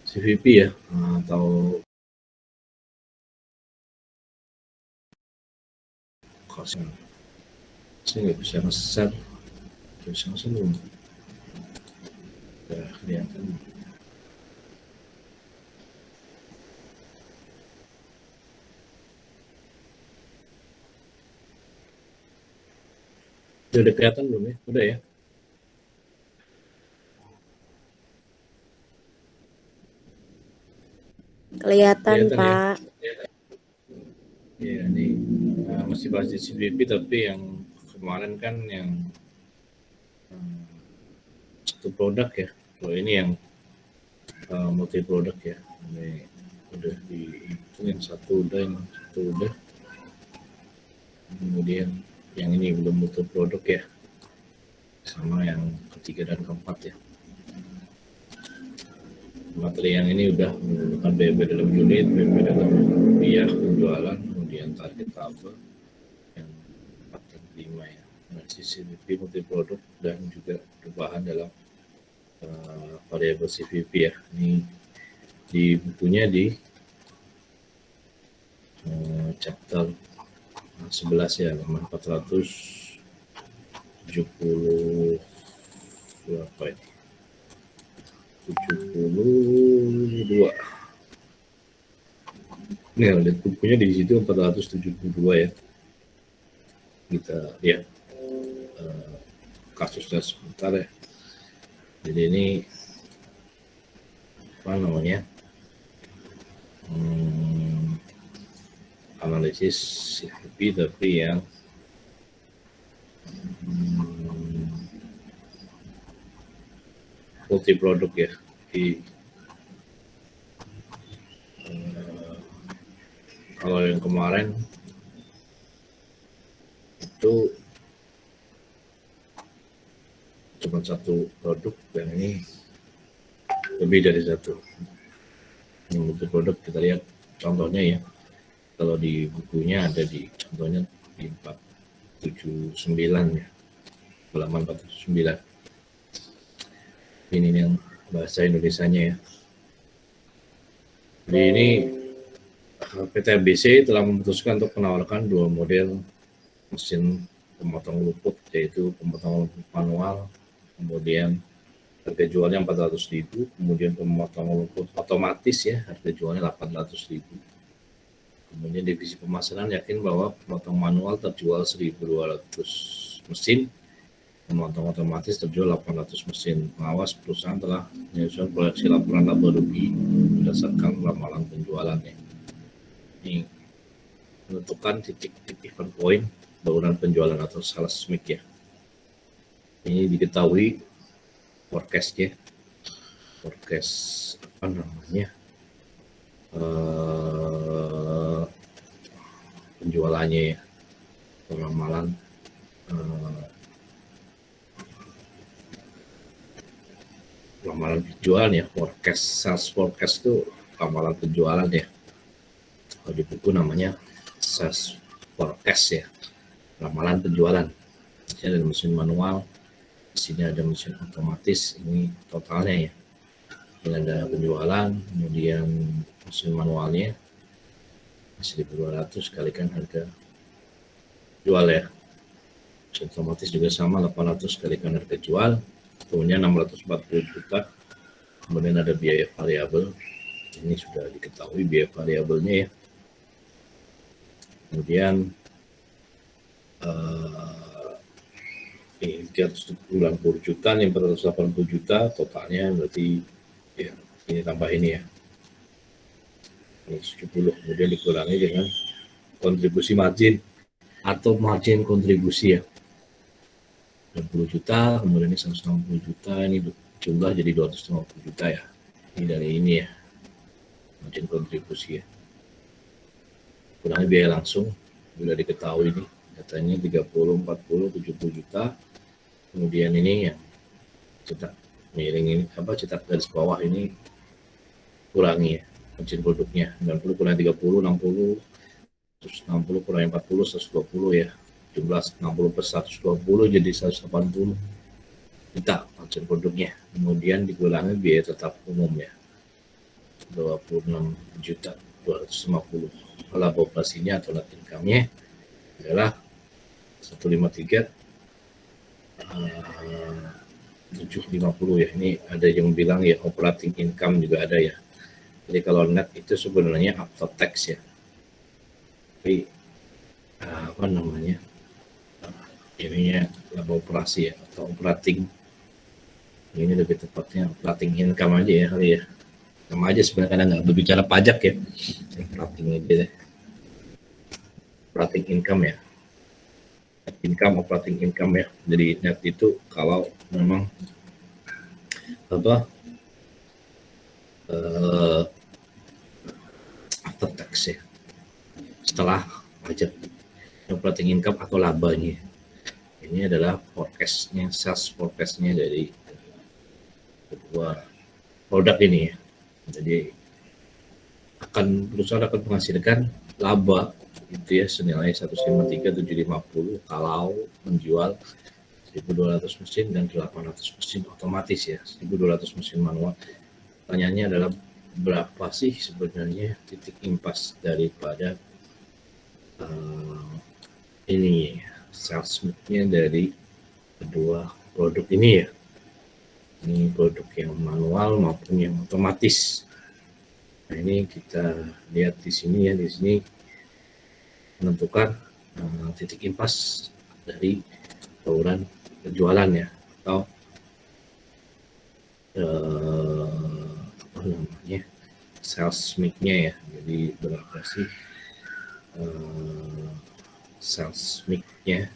CVP ya, atau kosong. Saya nggak bisa nge-share, belum. Udah kelihatan. Udah kelihatan belum ya? Udah ya? Kelihatan Pak. Ya, ini masih bahas di CVP, tapi yang kemarin kan yang satu produk ya. Kalau ini yang multi produk ya. Ini udah itu yang satu udah, yang satu udah. Kemudian yang ini belum multi produk ya. Sama yang ketiga dan keempat ya. Materi yang ini udah menggunakan BB dalam unit, BB dalam rupiah penjualan, kemudian target apa yang 4 dan 5 ya. Analisis CVP multi produk dan juga perubahan dalam variabel CVP ya. Ini di bukunya di chapter 11 ya, halaman 470 berapa ini? 72. Nih, lihat bukunya di situ 472 ya. Kita lihat kasusnya sebentar ya. Jadi ini apa namanya? Analisis CVP tapi yang multi produk ya. Di kalau yang kemarin itu cuma satu produk, dan ini lebih dari satu. Yang multi produk kita lihat contohnya ya. Kalau di bukunya ada di contohnya di 479 ya, halaman 479. Ini yang bahasa Indonesianya ya. Jadi ini PT ABC telah memutuskan untuk menawarkan dua model mesin pemotong luput, yaitu pemotong luput manual, kemudian harga jualnya 400.000, kemudian pemotong luput otomatis ya, harga jualnya 800.000. Kemudian divisi pemasaran yakin bahwa pemotong manual terjual 1.200 mesin, pemotong otomatis terjual 800 mesin. Pengawas perusahaan telah menyusun proyeksi laporan laba rugi berdasarkan ramalan penjualannya. Ini menentukan titik event point bangunan penjualan atau sales mix ya. Ini diketahui forecast-nya, forecast apa namanya, penjualannya ya, ramalan ramalan penjualan ya, forecast, sales forecast itu ramalan penjualan ya. Kalau di buku namanya sales forecast ya, ramalan penjualan. Di sini ada mesin manual, di sini ada mesin otomatis, ini totalnya ya. Ini ada penjualan, kemudian mesin manualnya 1.200 kalikan harga jual ya. Mesin otomatis juga sama, 800 kalikan harga jual, kemudian 640 juta. Kemudian ada biaya variabel, ini sudah diketahui biaya variabelnya ya. Kemudian ini 390 juta, 480 juta, totalnya berarti ya, ini tambah ini ya, ini 70, kemudian dikurangi dengan kontribusi margin atau margin kontribusi ya, 60 juta, kemudian ini 160 juta, ini jumlah jadi 250 juta ya. Ini dari ini ya, margin kontribusi ya. Kurangi biaya langsung, sudah diketahui ini datanya 30, 40, 70 juta. Kemudian ini yang cetak miring ini apa, cetak garis bawah ini kurangi ya, margin produknya 90 kurangi 30, 60, 160 kurangi 40, 120 ya, jumlah 60 per 120 jadi 180 juta margin produknya. Kemudian dikurangi biaya tetap umum ya, 26.250. Laba operasinya atau net income-nya adalah 153 750 ya. Ini ada yang bilang ya operating income juga ada ya. Jadi kalau net itu sebenarnya after tax ya. Tapi apa namanya? Ininya laba operasi ya atau operating. Ini lebih tepatnya operating income aja ya kali ya. Sama aja sebenarnya kadang nggak berbicara pajak ya. Operating aja deh. Operating income ya. Operating income ya. Jadi net itu kalau memang apa after tax ya, setelah pajak. Operating income atau labanya ini adalah forecastnya, sales forecastnya dari kedua produk ini ya. Jadi perusahaan akan menghasilkan laba itu ya senilai 153.750 kalau menjual 1.200 mesin dan 800 mesin otomatis ya, 1.200 mesin manual. Pertanyaannya adalah berapa sih sebenarnya titik impas daripada ini sales mix-nya dari kedua produk ini ya. Ini produk yang manual maupun yang otomatis. Nah, ini kita lihat di sini ya, di sini menentukan titik impas dari bauran penjualan ya atau apa namanya sales mix-nya ya. Jadi berapa sih sales mix-nya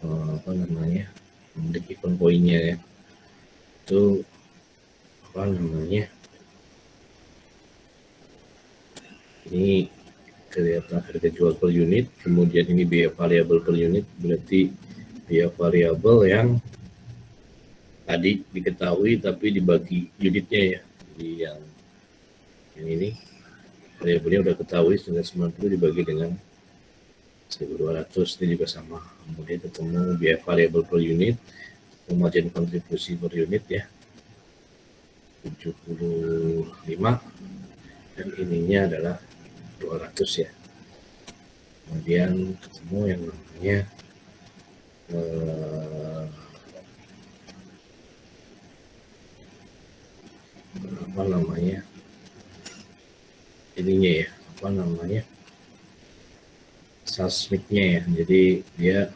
apa namanya break even point-nya ya, itu apa namanya ini kelihatan harga jual per unit, kemudian ini biaya variabel per unit, berarti biaya variabel yang tadi diketahui tapi dibagi unitnya ya. Jadi yang ini variabelnya udah ketahui 990 dibagi dengan 1.200 ini juga sama. Kemudian ketemu biaya variabel per unit, margin kontribusi per unit ya 75 dan ininya adalah 200 ya. Kemudian ketemu yang namanya apa namanya ininya ya, apa namanya sales mix-nya ya. Jadi dia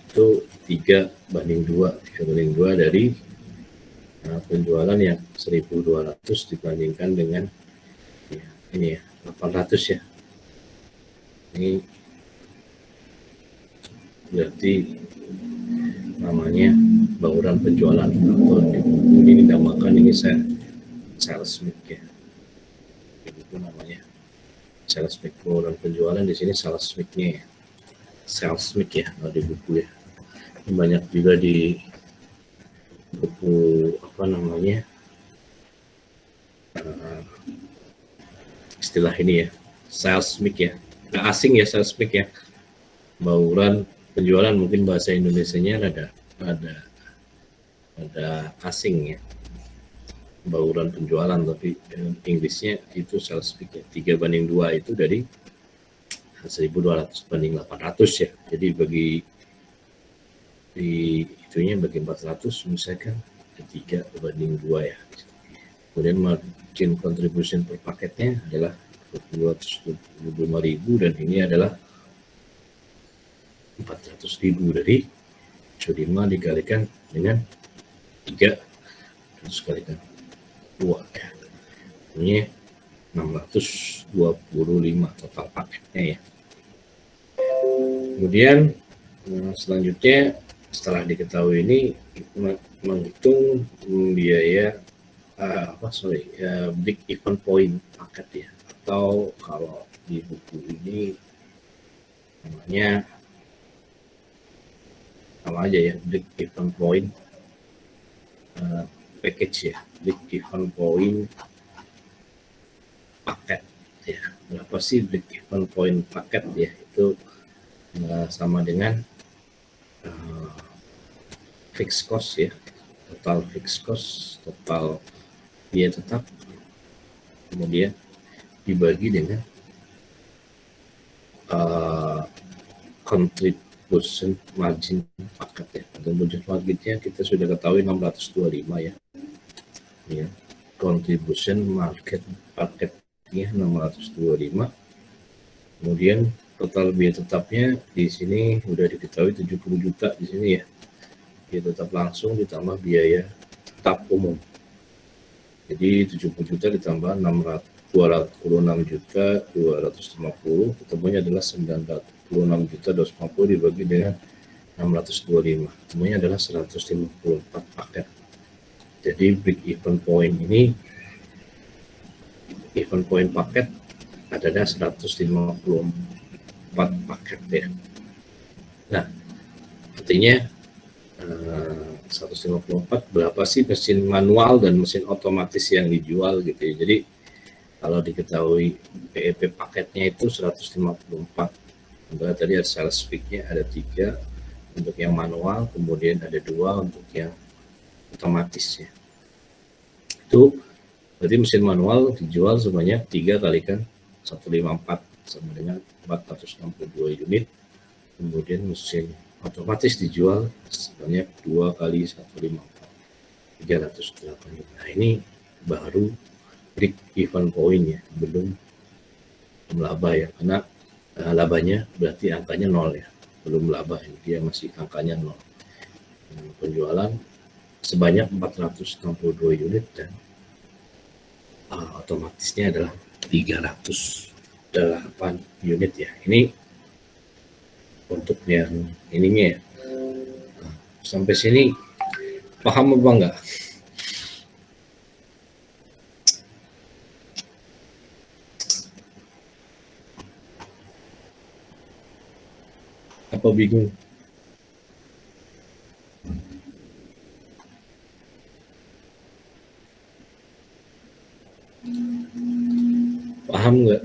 itu 3:2 dari penjualan yang 1.200 dibandingkan dengan ya, ini ya 800 ya. Ini berarti namanya bauran penjualan atau ini dinamakan ini sales mix ya. Itu namanya sales mix, bauran penjualan di sini sales mix-nya ya. Sales mix ya kalau di buku ya. Ini banyak juga di buku apa namanya istilah ini ya, sales mix ya. Nggak asing ya sales mix ya. Bauran penjualan mungkin bahasa Indonesianya ada asing ya. Bauran penjualan tapi Inggrisnya itu sales mix ya. 3:2 itu dari 1.200 banding 800 ya. Jadi bagi di itunya bagi 400 misalkan 3:2 ya. Kemudian margin contribution per paketnya adalah 225.000 dan ini adalah 400.000 dari 75 dikalikan dengan 3 terus kalikan 2 ya. Ini 625 total paketnya ya. Kemudian selanjutnya setelah diketahui ini menghitung biaya break even point paket ya, atau kalau di buku ini namanya sama aja ya, break even point package ya, break even point paket ya. Berapa sih break even point paket ya? Itu sama dengan fixed cost ya, total fixed cost, total biaya tetap, kemudian dibagi dengan contribution margin paket ya. Contribution marginnya kita sudah ketahui 625 ya. Ya. Contribution market paketnya 625. Kemudian total biaya tetapnya di sini sudah diketahui 70 juta di sini ya. Biaya tetap langsung ditambah biaya tetap umum. Jadi 70 juta ditambah 226 juta 250, ketemunya adalah 96 juta 250 dibagi dengan 625, ketemunya adalah 154 paket. Jadi break even point ini, even point paket adalah 154 paket ya. Nah, artinya 154 berapa sih mesin manual dan mesin otomatis yang dijual gitu ya. Jadi kalau diketahui PEP paketnya itu 154. Sebenarnya tadi ada sales speak-nya ada 3 untuk yang manual, kemudian ada 2 untuk yang otomatis ya. Itu berarti mesin manual dijual sebanyak 3 kalikan 154 sama dengan 462 unit. Kemudian mesin otomatis dijual sebanyak 2 kali 154 308 unit. Nah, ini baru break even point ya, belum laba ya, karena labanya berarti angkanya 0 ya, belum laba ya, dia masih angkanya 0. Penjualan sebanyak 462 unit dan otomatisnya adalah 308 unit ya. Ini untuk yang ininya ya. Sampai sini paham apa enggak? Apa bingung? Paham nggak?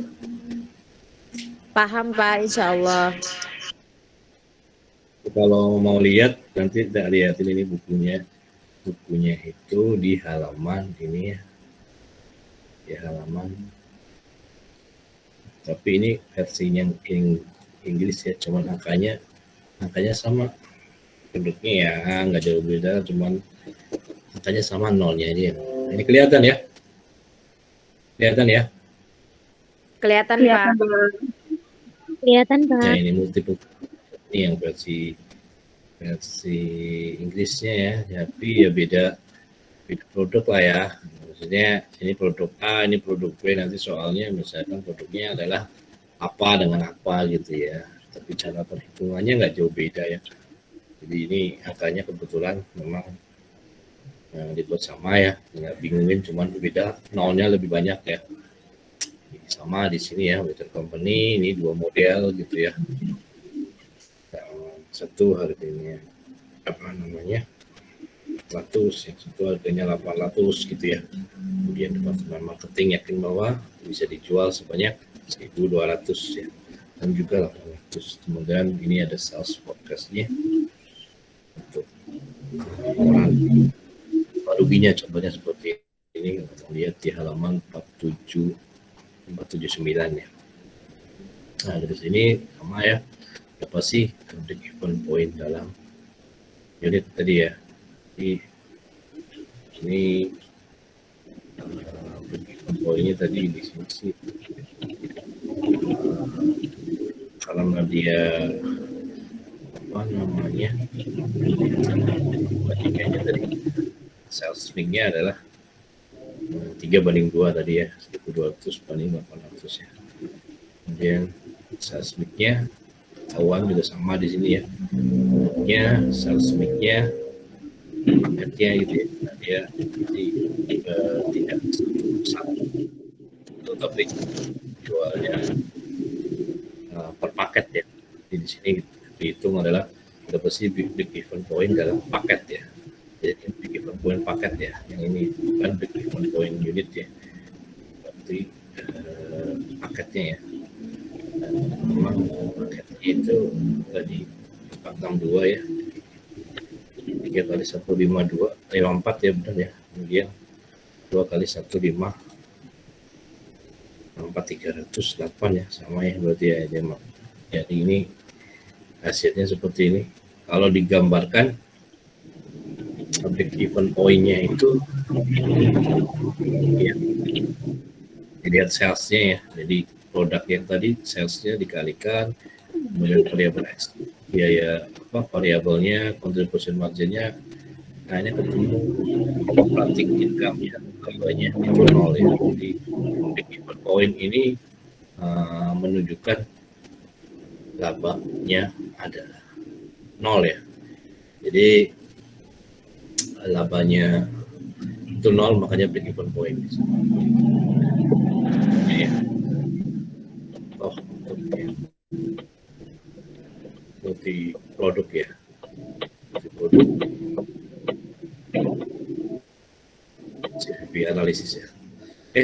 Paham Pak, insya Allah. Kalau mau lihat nanti tak lihatin ini bukunya. Bukunya itu di halaman ini ya. Di halaman. Tapi ini versinya Inggris ya, cuman angkanya sama. Bentuknya ya nggak jauh beda, cuman angkanya sama, nolnya aja. Ini kelihatan ya? Kelihatan ya? Kelihatan Pak. Kelihatan Pak. Ya ini multiple. Ini yang versi Inggrisnya ya, tapi ya beda produk lah ya. Maksudnya ini produk A, ini produk B, nanti soalnya misalkan produknya adalah apa dengan apa gitu ya. Tapi cara perhitungannya nggak jauh beda ya. Jadi ini angkanya kebetulan memang dibuat sama ya, nggak bingungin, cuman beda nolnya lebih banyak ya. Sama di sini ya, Water Company ini 2 model gitu ya. Satu harganya apa namanya 100, yang satu harganya 800 gitu ya. Kemudian departemen marketing yakin bahwa bisa dijual sebanyak 1.200 ya, dan juga 800. Kemudian ini ada sales forecast-nya untuk orang ruginya contohnya seperti ini, kita lihat di halaman 479 ya. Nah dari sini sama ya, apa sih break even point dalam unit tadi ya. Jadi ini break even point-nya tadi di sini sih karena dia apa namanya bandingannya tadi sales mix-nya adalah 3:2 tadi ya, 1.200 banding 800 ya. Kemudian sales mix-nya ketahuan juga sama di sini ya. Sales mix-nya paketnya gitu ya. Nah, dia tidak satu, tapi jualnya per paket ya. Di sini dihitung adalah berapa sih break even point dalam paket ya. Jadi break even point paket ya. Yang ini bukan break even point unit ya. Berarti paketnya ya. Dan memang paketnya itu tadi 462 ya. 3 kali 152, 54 ya benar ya. Kemudian 2 kali 1,5 4,308 ya, sama ya berarti ya. Jadi ini hasilnya seperti ini. Kalau digambarkan break even point-nya itu ya, dilihat salesnya ya. Jadi produk yang tadi salesnya dikalikan, kemudian variabel X, biaya variabelnya, contribution margin-nya, hanya ketemu operating income-nya, labanya itu 0 ya. Jadi break even point ini menunjukkan labanya adalah 0 ya. Jadi labanya itu 0, makanya break even point. Ya. Oh, multi produk ya. Multi produk. CVP analisis ya.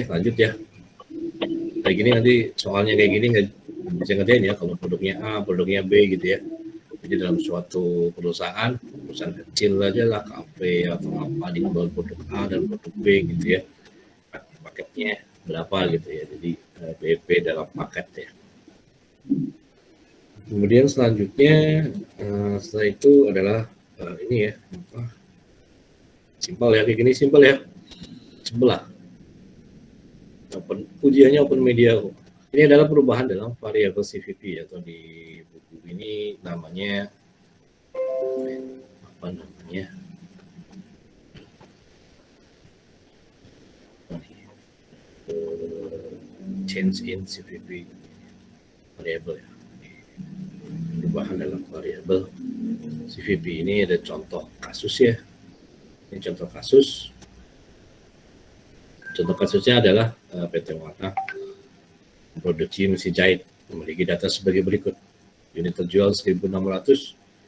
Lanjut ya. Kayak gini nanti soalnya kayak gini nggak bisa ngerjain ya, kalau produknya A, produknya B gitu ya. Jadi dalam suatu perusahaan kecil aja lah, kafe atau apa, dijual produk A dan produk B gitu ya. Paketnya berapa gitu ya. Jadi BP dalam paket ya. Kemudian selanjutnya setelah itu adalah ini ya, simpel ya, kayak gini simpel ya, sebelah. Ujiannya open media. Ini adalah perubahan dalam variabel CVP atau di buku ini namanya apa namanya? Change in CVP variabel ya. Perubahan dalam variabel CVP ini ada contoh kasus ya. Ini contoh kasus. Contoh kasusnya adalah PT Warna produksi mesin jahit, memiliki data sebagai berikut. Unit terjual 1.600,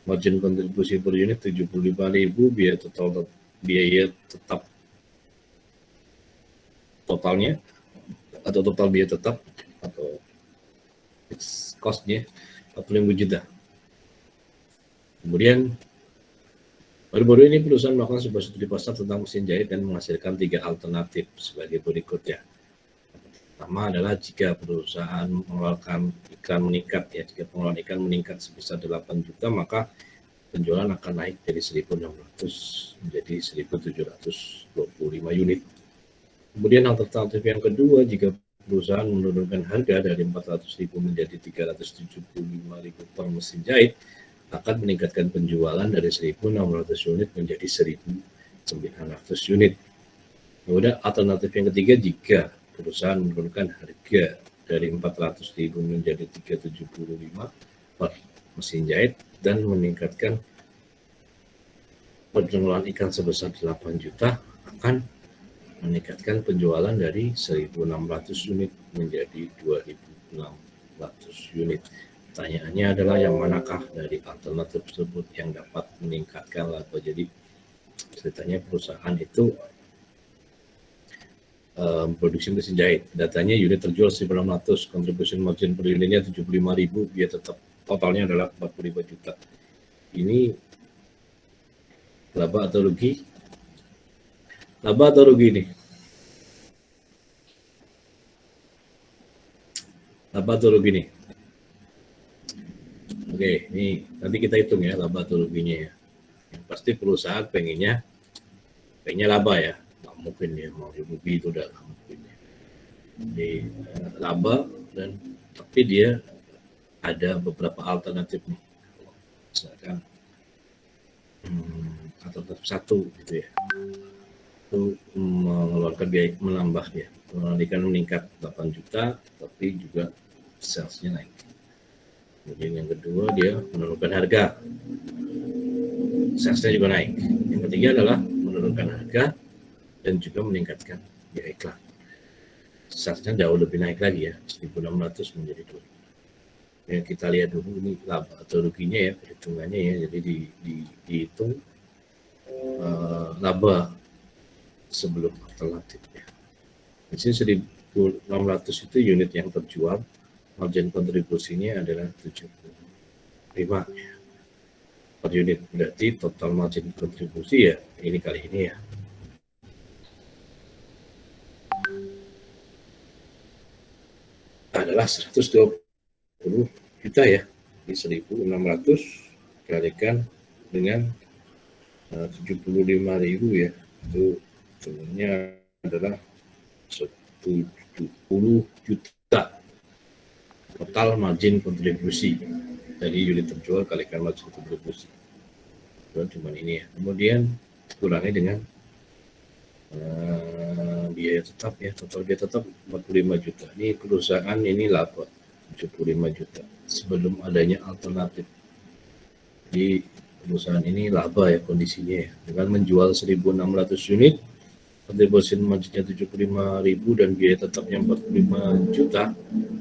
margin kontribusi per unit 75.000, biaya tetap totalnya atau total biaya tetap atau cost-nya 45 juta. Kemudian baru-baru ini perusahaan melakukan sebuah studi pasar tentang mesin jahit dan menghasilkan 3 alternatif sebagai berikut ya. Pertama adalah jika perusahaan mengeluarkan iklan meningkat ya, jika pengeluaran iklan meningkat sebesar 8 juta, maka penjualan akan naik dari 1.600 menjadi 1.725 unit. Kemudian alternatif yang kedua, jika perusahaan menurunkan harga dari 400.000 menjadi 375.000 per mesin jahit, akan meningkatkan penjualan dari 1.600 unit menjadi 1.900 unit. Kemudian alternatif yang ketiga, jika perusahaan menurunkan harga dari 400.000 menjadi 375 per mesin jahit dan meningkatkan penjualan ikan sebesar 8 juta, akan meningkatkan penjualan dari 1.600 unit menjadi 2.600 unit. Pertanyaannya adalah yang manakah dari alternatif tersebut yang dapat meningkatkan laba? Jadi ceritanya perusahaan itu produksi mesin jahit, datanya unit terjual 1.600, contribution margin per unitnya 75.000, biaya tetap totalnya adalah 45 juta. Ini laba atau rugi? Laba atau rugi nih? Laba atau rugi nih? Oke, ini nanti kita hitung ya laba atau ruginya ya. Yang pasti perusahaan pengennya laba ya, nggak mungkin ya mau rugi, itu udah nggak mungkin ya. Jadi laba, dan tapi dia ada beberapa alternatif nih, misalkan alternatif satu gitu ya, itu mengeluarkan biaya, menambah ya, pengeluaran meningkat 8 juta tapi juga salesnya naik. Kemudian yang kedua, dia menurunkan harga, salesnya juga naik. Yang ketiga adalah menurunkan harga dan juga meningkatkan biaya iklan, salesnya jauh lebih naik lagi ya, 1.600 menjadi 2. Ya, kita lihat dulu ini laba atau ruginya ya, perhitungannya ya. Jadi dihitung laba sebelum alternatif ya. Di sini 1.600 itu unit yang terjual, margin kontribusinya adalah 75 ya, per unit. Berarti total margin kontribusi ya ini kali ini ya adalah 120 juta ya, di 1.600 dikalikan dengan 75.000 ya, itu sebenarnya adalah 70 juta total margin kontribusi dari unit terjual kalikan margin kontribusi. Cuma ini ya. Kemudian kurangi dengan biaya tetap ya, total biaya tetap 45 juta. Ini perusahaan ini laba 75 juta sebelum adanya alternatif. Di perusahaan ini laba ya kondisinya ya, dengan menjual 1.600 unit, kontribusi marginnya 75.000 dan biaya tetapnya 45 juta,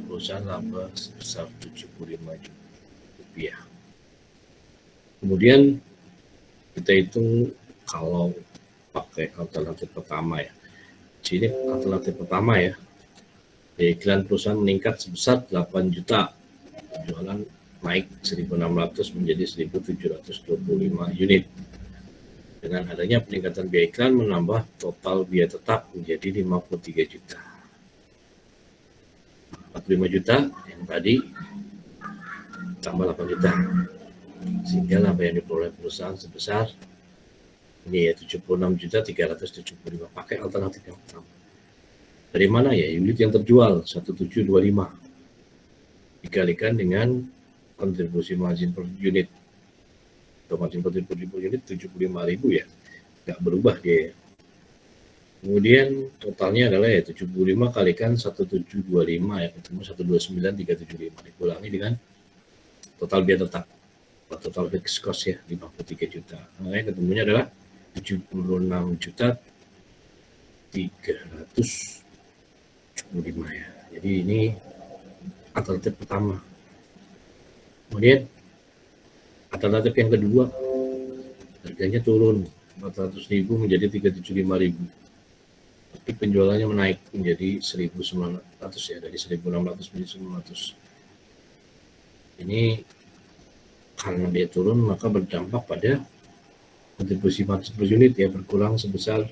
perusahaan laba sebesar 75 juta rupiah. Kemudian kita hitung kalau pakai alternatif pertama ya. Sini alternatif pertama ya. Iklan perusahaan meningkat sebesar 8 juta. Penjualan naik 1.600 menjadi 1.725 unit. Dengan adanya peningkatan biaya iklan menambah total biaya tetap menjadi 53 juta. 45 juta yang tadi tambah 8 juta. Sehingga laba yang diperoleh perusahaan sebesar ini ya 76.375 pakai alternatif yang pertama. Dari mana ya? Unit yang terjual 1725 dikalikan dengan kontribusi margin per unit. Atau margin kontribusi per unit 75.000 ya. Nggak berubah dia. Kemudian totalnya adalah ya 75 kalikan 1725 ya, ketemu 129.375 dikurangi dengan total biaya tetap. Total fixed cost ya 53 juta. Makanya ketemunya adalah 76.375 ya. Jadi ini alternatif pertama. Kemudian alternatif yang kedua, harganya turun 400.000 menjadi 375.000. Tapi penjualannya menaik menjadi 1.900 ya, dari 1.600 menjadi 1.900. Ini karena dia turun maka berdampak pada kontribusi margin per unit ya, berkurang sebesar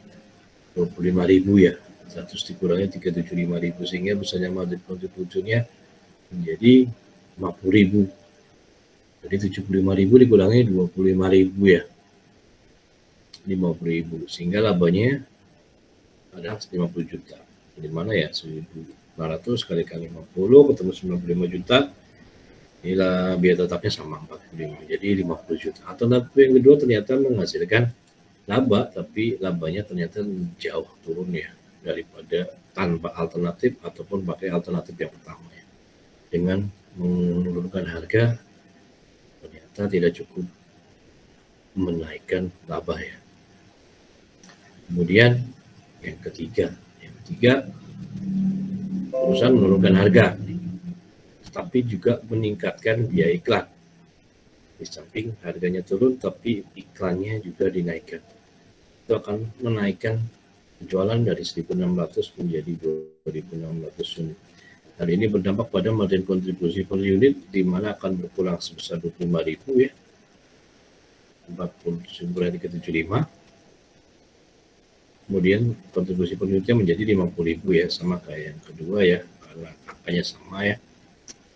25.000 ya, 100 dikurangi 375.000 sehingga besarnya margin kontribusinya menjadi 50.000. Jadi 75.000 dikurangi 25.000 ya, 50.000 sehingga labanya ada 50 juta. Di mana ya 1.900 kalikan 50 ketemu 95 juta. Inilah biaya tetapnya sama 45, jadi 50 juta. Alternatif yang kedua ternyata menghasilkan laba, tapi labanya ternyata jauh turun ya daripada tanpa alternatif ataupun pakai alternatif yang pertama ya. Dengan menurunkan harga ternyata tidak cukup menaikkan laba ya. Kemudian yang ketiga perusahaan menurunkan harga tapi juga meningkatkan biaya iklan. Di samping harganya turun, tapi iklannya juga dinaikkan. Itu akan menaikkan penjualan dari 1.600 menjadi 2.600 unit. Hal ini berdampak pada margin kontribusi per unit, di mana akan berkurang sebesar 25.000 ya, 40.375. Kemudian kontribusi per unitnya menjadi 50.000 ya, sama kayak yang kedua ya, karena angkanya sama ya.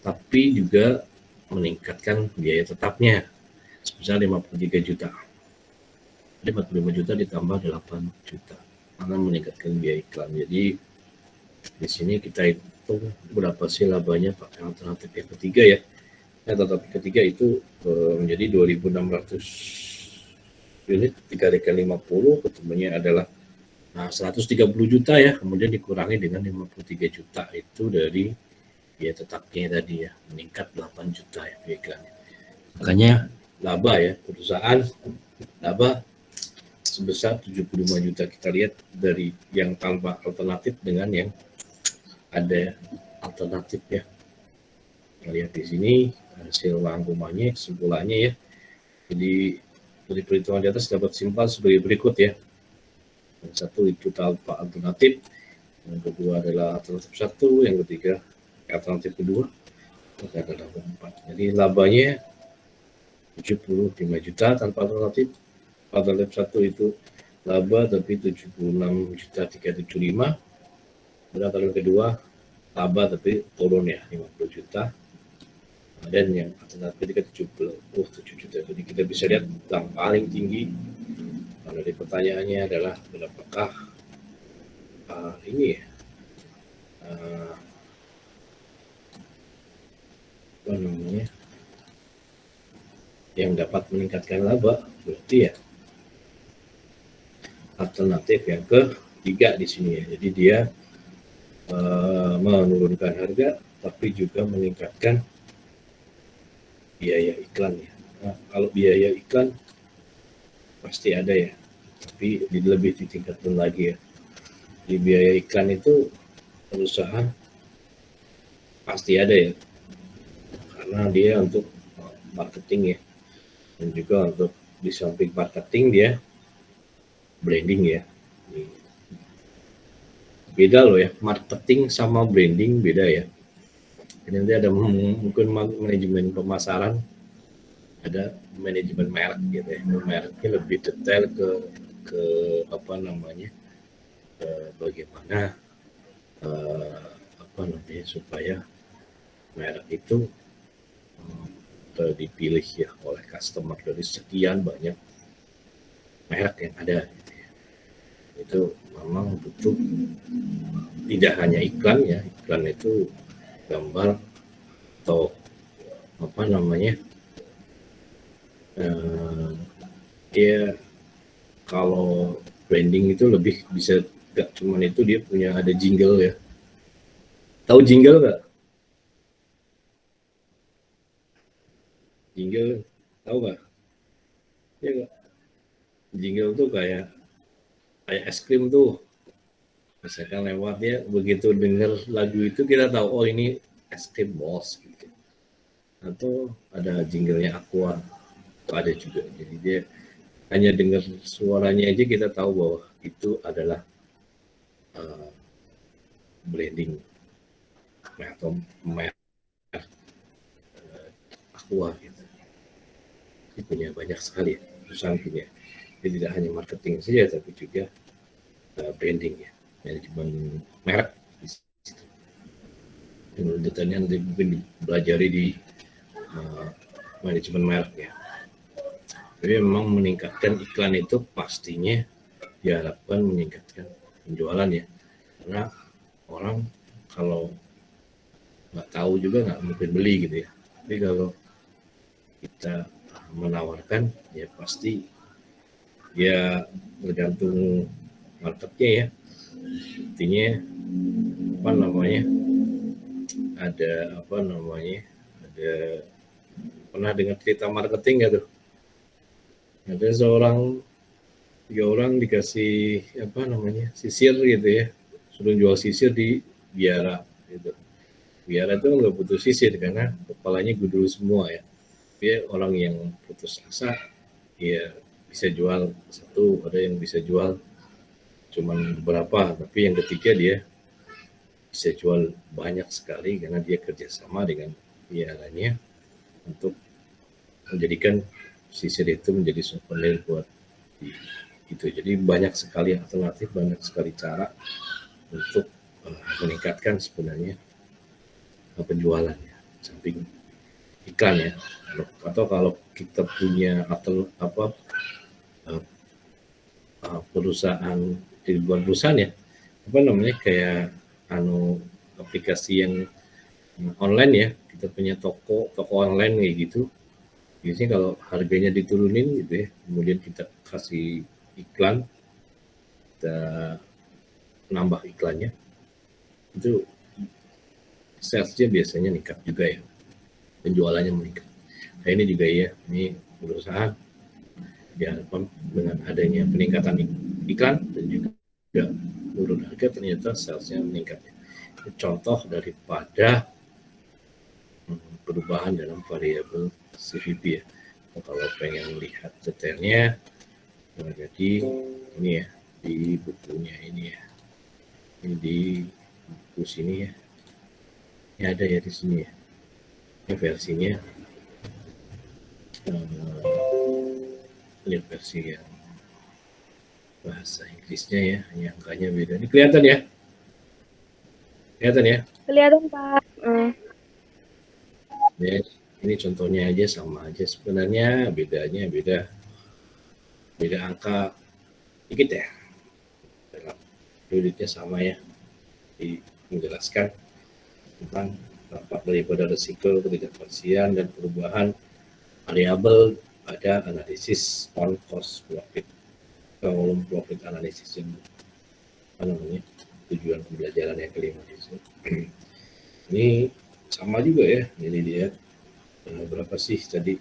Tapi juga meningkatkan biaya tetapnya sebesar 53 juta. Jadi 45 juta ditambah 8 juta karena meningkatkan biaya iklan. Jadi di sini kita hitung berapa sih labanya pakai alternatif yang ketiga ya. Alternatif ketiga itu menjadi 2.600 unit dikalikan 50, ketemunya adalah 130 juta ya, kemudian dikurangi dengan 53 juta itu dari biaya tetapnya tadi ya, meningkat 8 juta ya biaya iklannya. Makanya laba ya, perusahaan laba sebesar 75 juta. Kita lihat dari yang tanpa alternatif dengan yang ada alternatif ya. Kita lihat di sini hasil rangkumannya, kesimpulannya ya. Jadi dari perhitungan di atas dapat simpel sebagai berikut ya. Yang satu itu tanpa alternatif, yang kedua adalah alternatif satu, yang ketiga alternatif kedua adalah 4. Jadi labanya 75 juta tanpa alternatif. Alternatif satu itu laba tapi 76.375. Kemudian alternatif kedua laba tapi turun ya 50 juta, dan yang alternatif 7 juta. Jadi kita bisa lihat yang paling tinggi. Dari pertanyaannya adalah apakah ini ya apa namanya yang dapat meningkatkan laba, berarti ya alternatif yang ketiga di sini ya. Jadi dia menurunkan harga tapi juga meningkatkan biaya iklan ya. Nah, kalau biaya iklan pasti ada ya, tapi lebih ditingkatkan lagi ya. Di biaya iklan itu perusahaan pasti ada ya, karena dia untuk marketing ya, dan juga untuk di samping marketing dia branding ya. Beda loh ya, marketing sama branding beda ya. Nanti ada mungkin manajemen pemasaran, ada manajemen merek gitu ya. Mereknya lebih detail ke apa namanya, bagaimana apa namanya supaya merek itu dipilih ya oleh customer dari sekian banyak merek yang ada gitu ya. Itu memang butuh tidak hanya iklan ya, iklan itu gambar atau apa namanya dia kalau branding itu lebih bisa, gak cuman itu, dia punya ada jingle ya. Tahu jingle nggak? Jingle tahu nggak? Ya nggak? Jingle tuh kayak es krim tuh. Misalkan lewatnya begitu denger lagu itu kita tahu oh ini es krim Boss gitu. Atau ada jinglenya Aqua, itu ada juga. Jadi dia hanya dengar suaranya aja kita tahu bahwa itu adalah branding atau merek Aqua gitu. Ini punya banyak sekali ya, perusahaan punya. Jadi tidak hanya marketing saja tapi juga branding ya, manajemen merek. Detailnya nanti mungkin dipelajari di manajemen merek ya. Jadi memang meningkatkan iklan itu pastinya diharapkan meningkatkan penjualan ya, karena orang kalau nggak tahu juga nggak mungkin beli gitu ya. Tapi kalau kita menawarkan ya pasti ya tergantung marketnya ya. Intinya apa namanya, ada apa namanya, ada pernah dengar cerita marketing nggak tuh? Ada tiga orang dikasih apa namanya sisir gitu ya, suruh jual sisir di biara gitu. Biara itu nggak butuh sisir karena kepalanya gundul semua ya. Dia orang yang putus asa ya bisa jual satu, ada yang bisa jual cuman beberapa, tapi yang ketiga dia bisa jual banyak sekali karena dia kerjasama dengan biaranya untuk menjadikan sisir itu menjadi souvenir buat itu. Jadi banyak sekali alternatif, banyak sekali cara untuk meningkatkan sebenarnya penjualannya, samping iklan ya. Atau kalau kita punya atau apa perusahaan, di luar perusahaan ya, apa namanya kayak aplikasi yang online ya, kita punya toko online kayak gitu. Biasanya kalau harganya diturunin gitu ya, kemudian kita kasih iklan, kita nambah iklannya, itu salesnya biasanya meningkat juga ya, penjualannya meningkat. Nah ini juga ya, ini perusahaan diharapkan dengan adanya peningkatan iklan dan juga turun harga ternyata salesnya meningkat. Contoh daripada perubahan dalam variabel CVP ya. Kalau pengen lihat detailnya, jadi ini ya di bukunya ini ya, ini di buku sini ya, ini ada ya di sini ya, ini versinya, ini versi yang bahasa Inggrisnya ya, hanya angkanya beda. Ini kelihatan ya? Kelihatan ya? Kelihatan Pak. Ya, ini contohnya aja sama aja sebenarnya, bedanya beda angka dikit ya. Unitnya sama ya, menjelaskan tentang dampak daripada risiko ketidakpastian dan perubahan variabel pada analisis on cost profit, volume profit analisis yang apa namanya tujuan pembelajaran yang kelima itu. Ini sama juga ya, jadi dia berapa sih tadi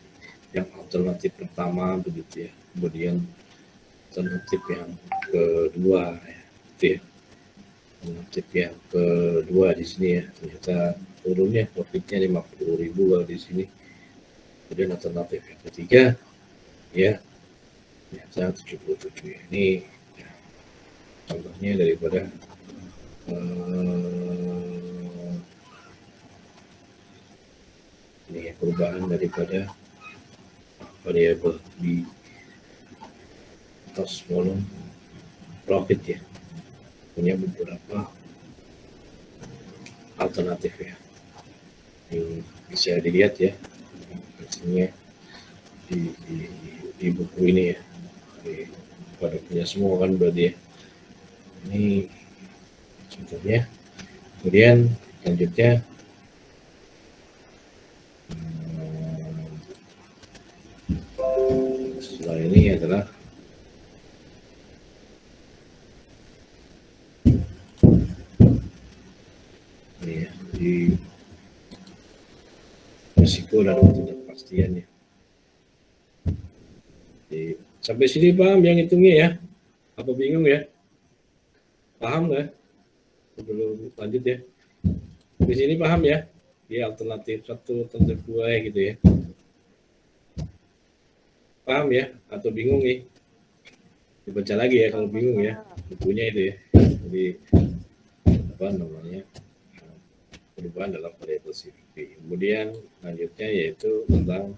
yang alternatif pertama begitu ya, kemudian alternatif yang kedua ya, itu ya. Alternatif yang kedua di sini ya, ternyata turunnya profitnya 50.000 kalau di sini. Kemudian alternatif yang ketiga ya ternyata 77 ya. Ini ya, contohnya daripada ini ya, perubahan daripada variabel di cost volume profit ya, punya beberapa alternatif ya, yang bisa dilihat ya hasilnya di buku ini ya, pada punya semua kan berarti ya. Ini contohnya. Kemudian selanjutnya setelah ini adalah ini ya, di risiko dan ketidakpastian ya. Sampai sini paham yang hitungnya ya? Apa bingung ya? Paham nggak? Sebelum lanjut ya. Di sini paham ya? Di alternatif 1, alternatif 2 ya gitu ya. Paham ya? Atau bingung nih? Dibaca lagi ya kalau bingung ya. Bukunya itu ya. Jadi apa namanya? Perubahan dalam variabel CVP. Kemudian lanjutnya yaitu tentang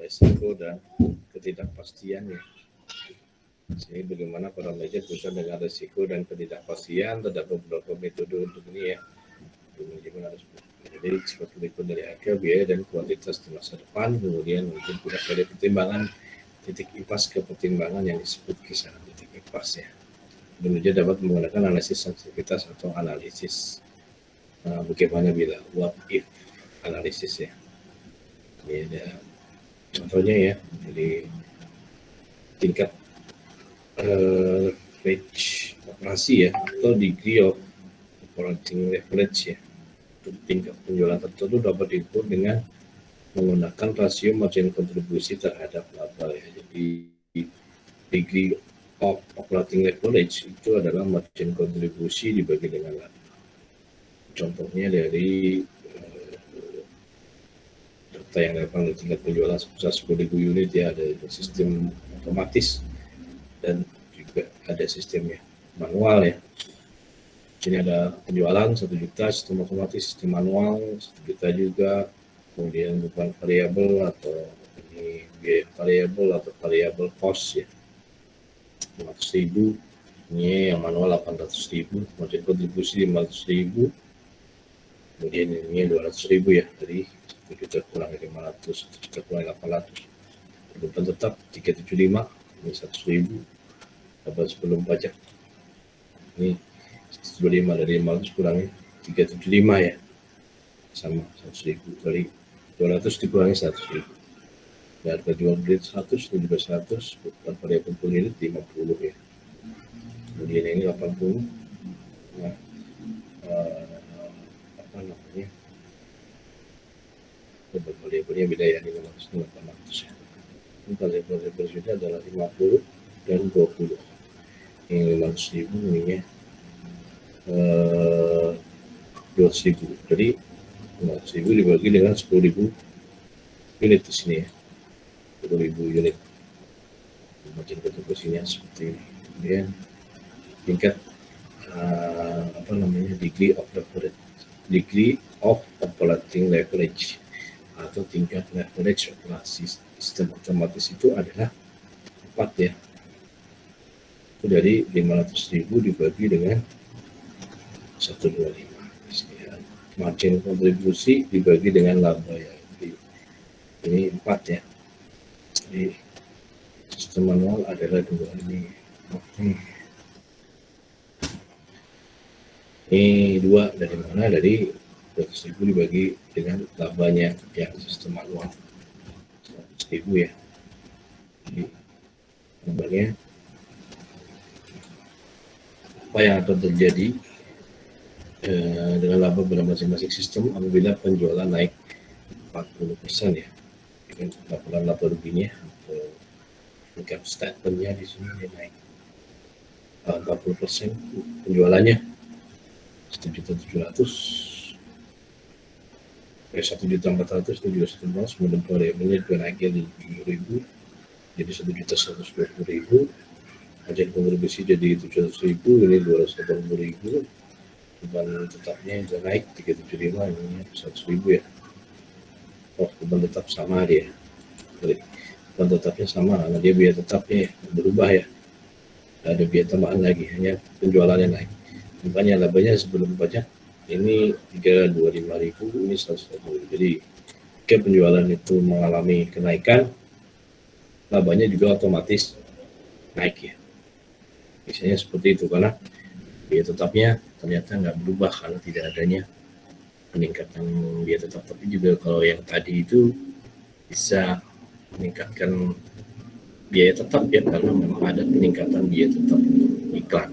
risiko dan ketidakpastian ya. Jadi bagaimana para manajer berusaha dengan risiko dan ketidakpastian, terdapat beberapa metode untuk ini ya. Jadi seperti berikut dari harga, biaya, dan kuantitas di masa depan. Kemudian mungkin tidak pada pertimbangan titik impas ke pertimbangan yang disebut kisaran titik impas ya. Manajer dapat menggunakan analisis sensitivitas atau analisis bagaimana bila what if analisis ya. Ini ada contohnya ya. Jadi tingkat leverage operasi ya, atau degree of operating leverage ya. Untuk tingkat penjualan tertentu dapat diukur dengan menggunakan rasio margin kontribusi terhadap laba ya. Jadi degree of operating leverage itu adalah margin kontribusi dibagi dengan laba. Contohnya dari data yang dilakukan oleh tingkat penjualan sebesar 10.000 unit ya, ada sistem otomatis dan juga ada sistemnya manual ya. Ini ada penjualan 1 juta, sistem otomatis, sistem manual 1 juta juga. Kemudian bukan variabel atau ini biaya variabel atau variabel cost ya, 500.000. Ini yang manual 800.000, margin kontribusi 500.000. Kemudian ini 200.000 ya, dari 1 juta kurang 500, 1 juta kurang 800. Kemudian tetap 375, ini 100.000 dapat sebelum pajak. Ini 125 dari 500 kurangi 375 ya, sama 100.000 dari 200 dikurangi 100.000. Ya, harga jual beli 100 dan juga 100, bukan variabel per unit 50 ya. Kemudian ini 80. Nah, apa namanya? Variabelnya beda ya, 500 dan 800 ya. Ini variabel berikutnya adalah 50 dan 20. Ini 500.000 ini ya. 200.000. Jadi 500.000 dibagi dengan 10.000 unit di sini ya. 10.000 unit. Margin kontribusinya seperti ini. Kemudian tingkat apa namanya, degree of operating leverage atau tingkat leverage operasi sistem otomatis itu adalah 4 ya. Itu dari 500.000 dibagi dengan 125. Margin kontribusi dibagi dengan laba ya. Jadi, ini 4 ya. Jadi sistem manual adalah 2 ini. Ini 2 dari mana? Dari 200.000 dibagi dengan labanya yang sistem manual 100.000 ya. Jadi labanya apa yang akan terjadi dengan laba pada masing-masing sistem apabila penjualan naik 40% ya. Dengan laporan laba ruginya atau income statement-nya di sini dia naik 40% penjualannya 1.700.000 1.400.000 itu juga 1.000, kemudian variabelnya juga naik jadi 7.000 jadi 1.120.000, margin kontribusi jadi 700.000, ini 280.000, beban tetapnya juga naik 375, ini 100.000 ya. Oh, beban tetap sama dia, beban tetapnya sama karena dia biaya tetapnya berubah ya, ada biaya tambahan lagi, hanya penjualannya naik. Makanya labanya sebelum pajak ini 325.000, ini 140.000. Jadi jika penjualan itu mengalami kenaikan, labanya juga otomatis naik ya. Biasanya seperti itu karena biaya tetapnya ternyata nggak berubah karena tidak adanya peningkatan biaya tetap. Tapi juga kalau yang tadi itu bisa meningkatkan biaya tetap ya karena memang ada peningkatan biaya tetap untuk iklan.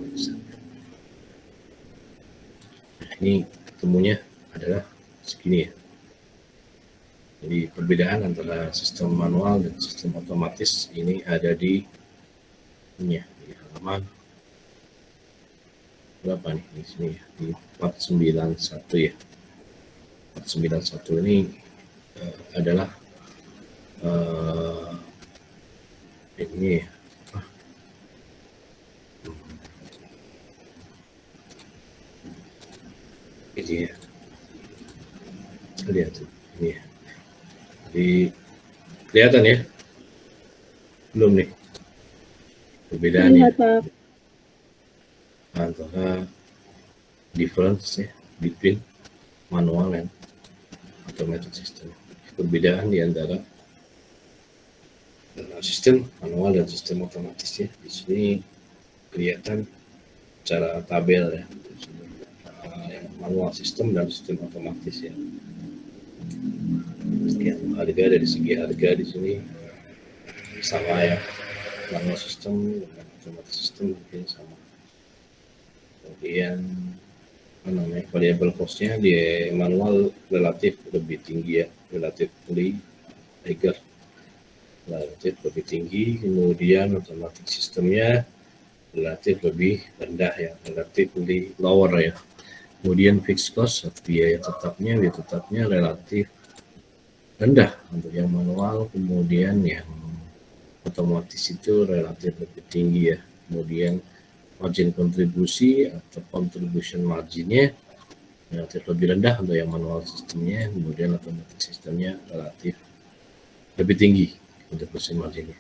Ini ketemunya adalah segini ya. Jadi perbedaan antara sistem manual dan sistem otomatis ini ada di ini ya, di halaman berapa nih di sini ya, di 491 ya. 491 ini adalah ini ya. Ini ya. Lihat tuh, ini ya. Jadi kelihatan ya? Belum nih perbedaannya antara difference ya between manual and automated system. Perbedaan di antara sistem manual dan sistem otomatis ya. Di sini kelihatan secara tabel ya. Yang manual sistem dan sistem otomatis ya. Yang harga dari segi harga di sini sama ya, manual sistem dengan otomatis sistem mungkin sama. Kemudian variable cost-nya di manual relatif lebih tinggi ya, relatif lebih tinggi. Kemudian otomatis sistemnya relatif lebih rendah ya, relatif lebih lower ya. Kemudian fixed cost atau biaya tetapnya relatif rendah untuk yang manual, kemudian yang otomatis itu relatif lebih tinggi ya. Kemudian margin kontribusi atau contribution marginnya relatif lebih rendah untuk yang manual sistemnya, kemudian otomatis sistemnya relatif lebih tinggi contribution marginnya.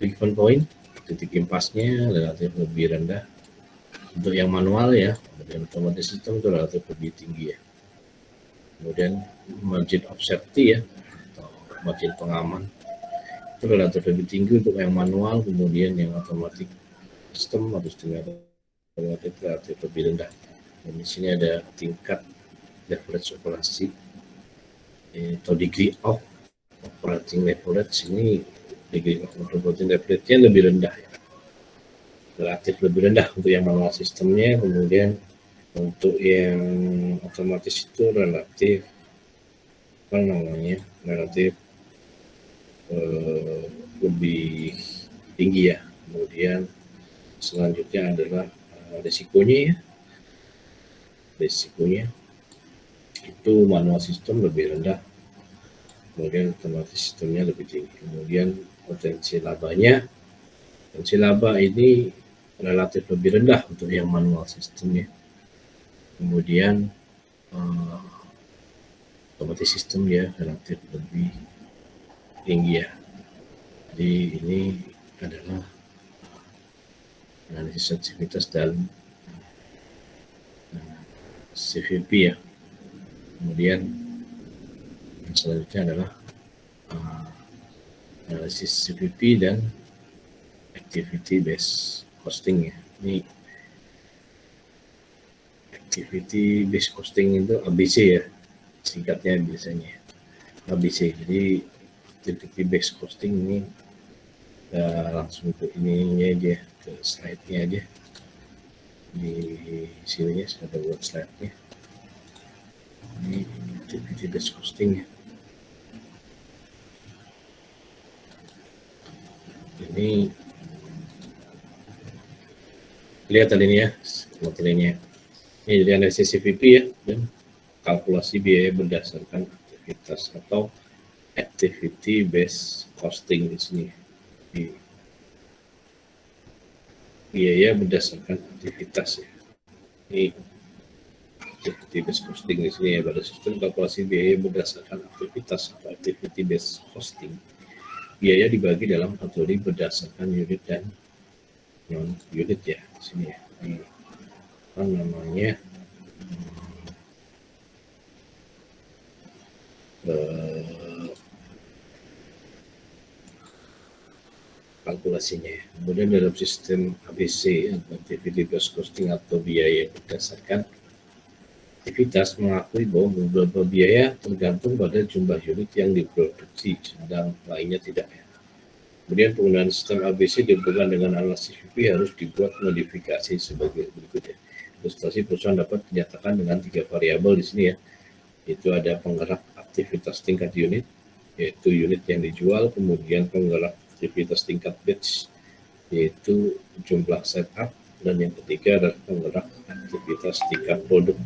Break-even point, titik impasnya relatif lebih rendah untuk yang manual ya, dan otomatis sistem itu relatif lebih tinggi ya. Kemudian margin of safety ya, atau margin pengaman itu relatif lebih tinggi untuk yang manual, kemudian yang otomatis sistem atau sistem relatif lebih rendah. Dan di sini ada tingkat leverage operasi atau degree of operating leverage. Ini degree of operating leverage-nya lebih rendah ya. Relatif lebih rendah untuk yang manual sistemnya, kemudian untuk yang otomatis itu relatif lebih tinggi ya. Kemudian selanjutnya adalah resikonya itu manual sistem lebih rendah, kemudian otomatis sistemnya lebih tinggi. Kemudian potensi laba ini relatif lebih rendah untuk yang manual sistemnya, kemudian otomatis sistem ya relatif lebih tinggi ya. Jadi ini adalah analisis sensitivitas dalam CVP ya. Kemudian yang selanjutnya adalah analisis CVP dan activity based costing ya. Ini activity based costing itu ABC ya, singkatnya biasanya ABC. Jadi activity based costing ini langsung ke ininya aja, ke slide-nya aja. Di sini ya, saya buat slide-nya. Ini activity based costing ya. Ini lihat tadi ini ya, materinya. Ini jadi analisis CVP ya, dan kalkulasi biaya berdasarkan aktivitas atau activity based costing di sini. Biaya berdasarkan aktivitas ya. Ini activity based costing di sini ya, pada sistem kalkulasi biaya berdasarkan aktivitas atau activity based costing. Biaya dibagi dalam kategori berdasarkan unit dan non unit ya di sini ya. Ini apa namanya? Kalkulasinya ya. Kemudian dalam sistem ABC activity based costing atau biaya berdasarkan aktivitas mengakui bahwa beberapa biaya tergantung pada jumlah unit yang diproduksi, sedang lainnya tidak ya. Kemudian penggunaan sistem ABC dihubungkan dengan analisis CVP harus dibuat modifikasi sebagai berikut ya. Ilustrasi perusahaan dapat dinyatakan dengan 3 variabel di sini ya. Itu ada penggerak aktivitas tingkat unit, yaitu unit yang dijual, kemudian penggerak aktivitas tingkat batch, yaitu jumlah setup, dan yang ketiga adalah penggerak aktivitas tingkat produk,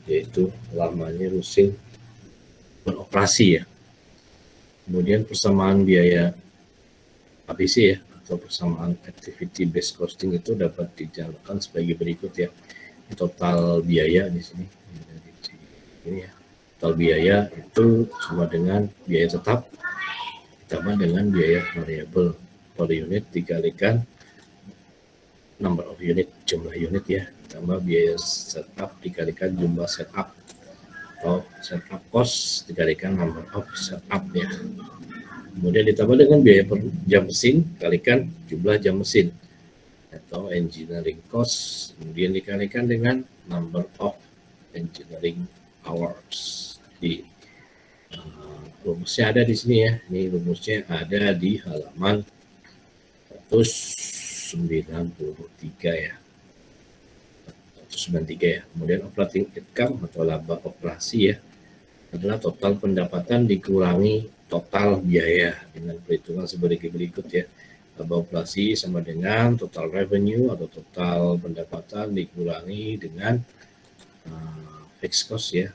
yaitu lamanya mesin beroperasi ya. Kemudian persamaan biaya ABC ya, atau persamaan activity based costing itu dapat dijalankan sebagai berikut ya. Total biaya di sini, ini ya. Total biaya itu sama dengan biaya tetap ditambah dengan biaya variabel per unit dikalikan number of unit, jumlah unit ya, tambah biaya setup dikalikan jumlah setup atau setup cost dikalikan number of setup ya. Kemudian ditambah dengan biaya per jam mesin kalikan jumlah jam mesin atau engineering cost, kemudian dikalikan dengan number of engineering hours. Di rumusnya ada di sini ya. Ini rumusnya ada di halaman 193 ya. 193 ya. Kemudian operating income atau laba operasi ya adalah total pendapatan dikurangi total biaya dengan perhitungan sebagai berikut ya. Laba operasi sama dengan total revenue atau total pendapatan dikurangi dengan fixed cost ya,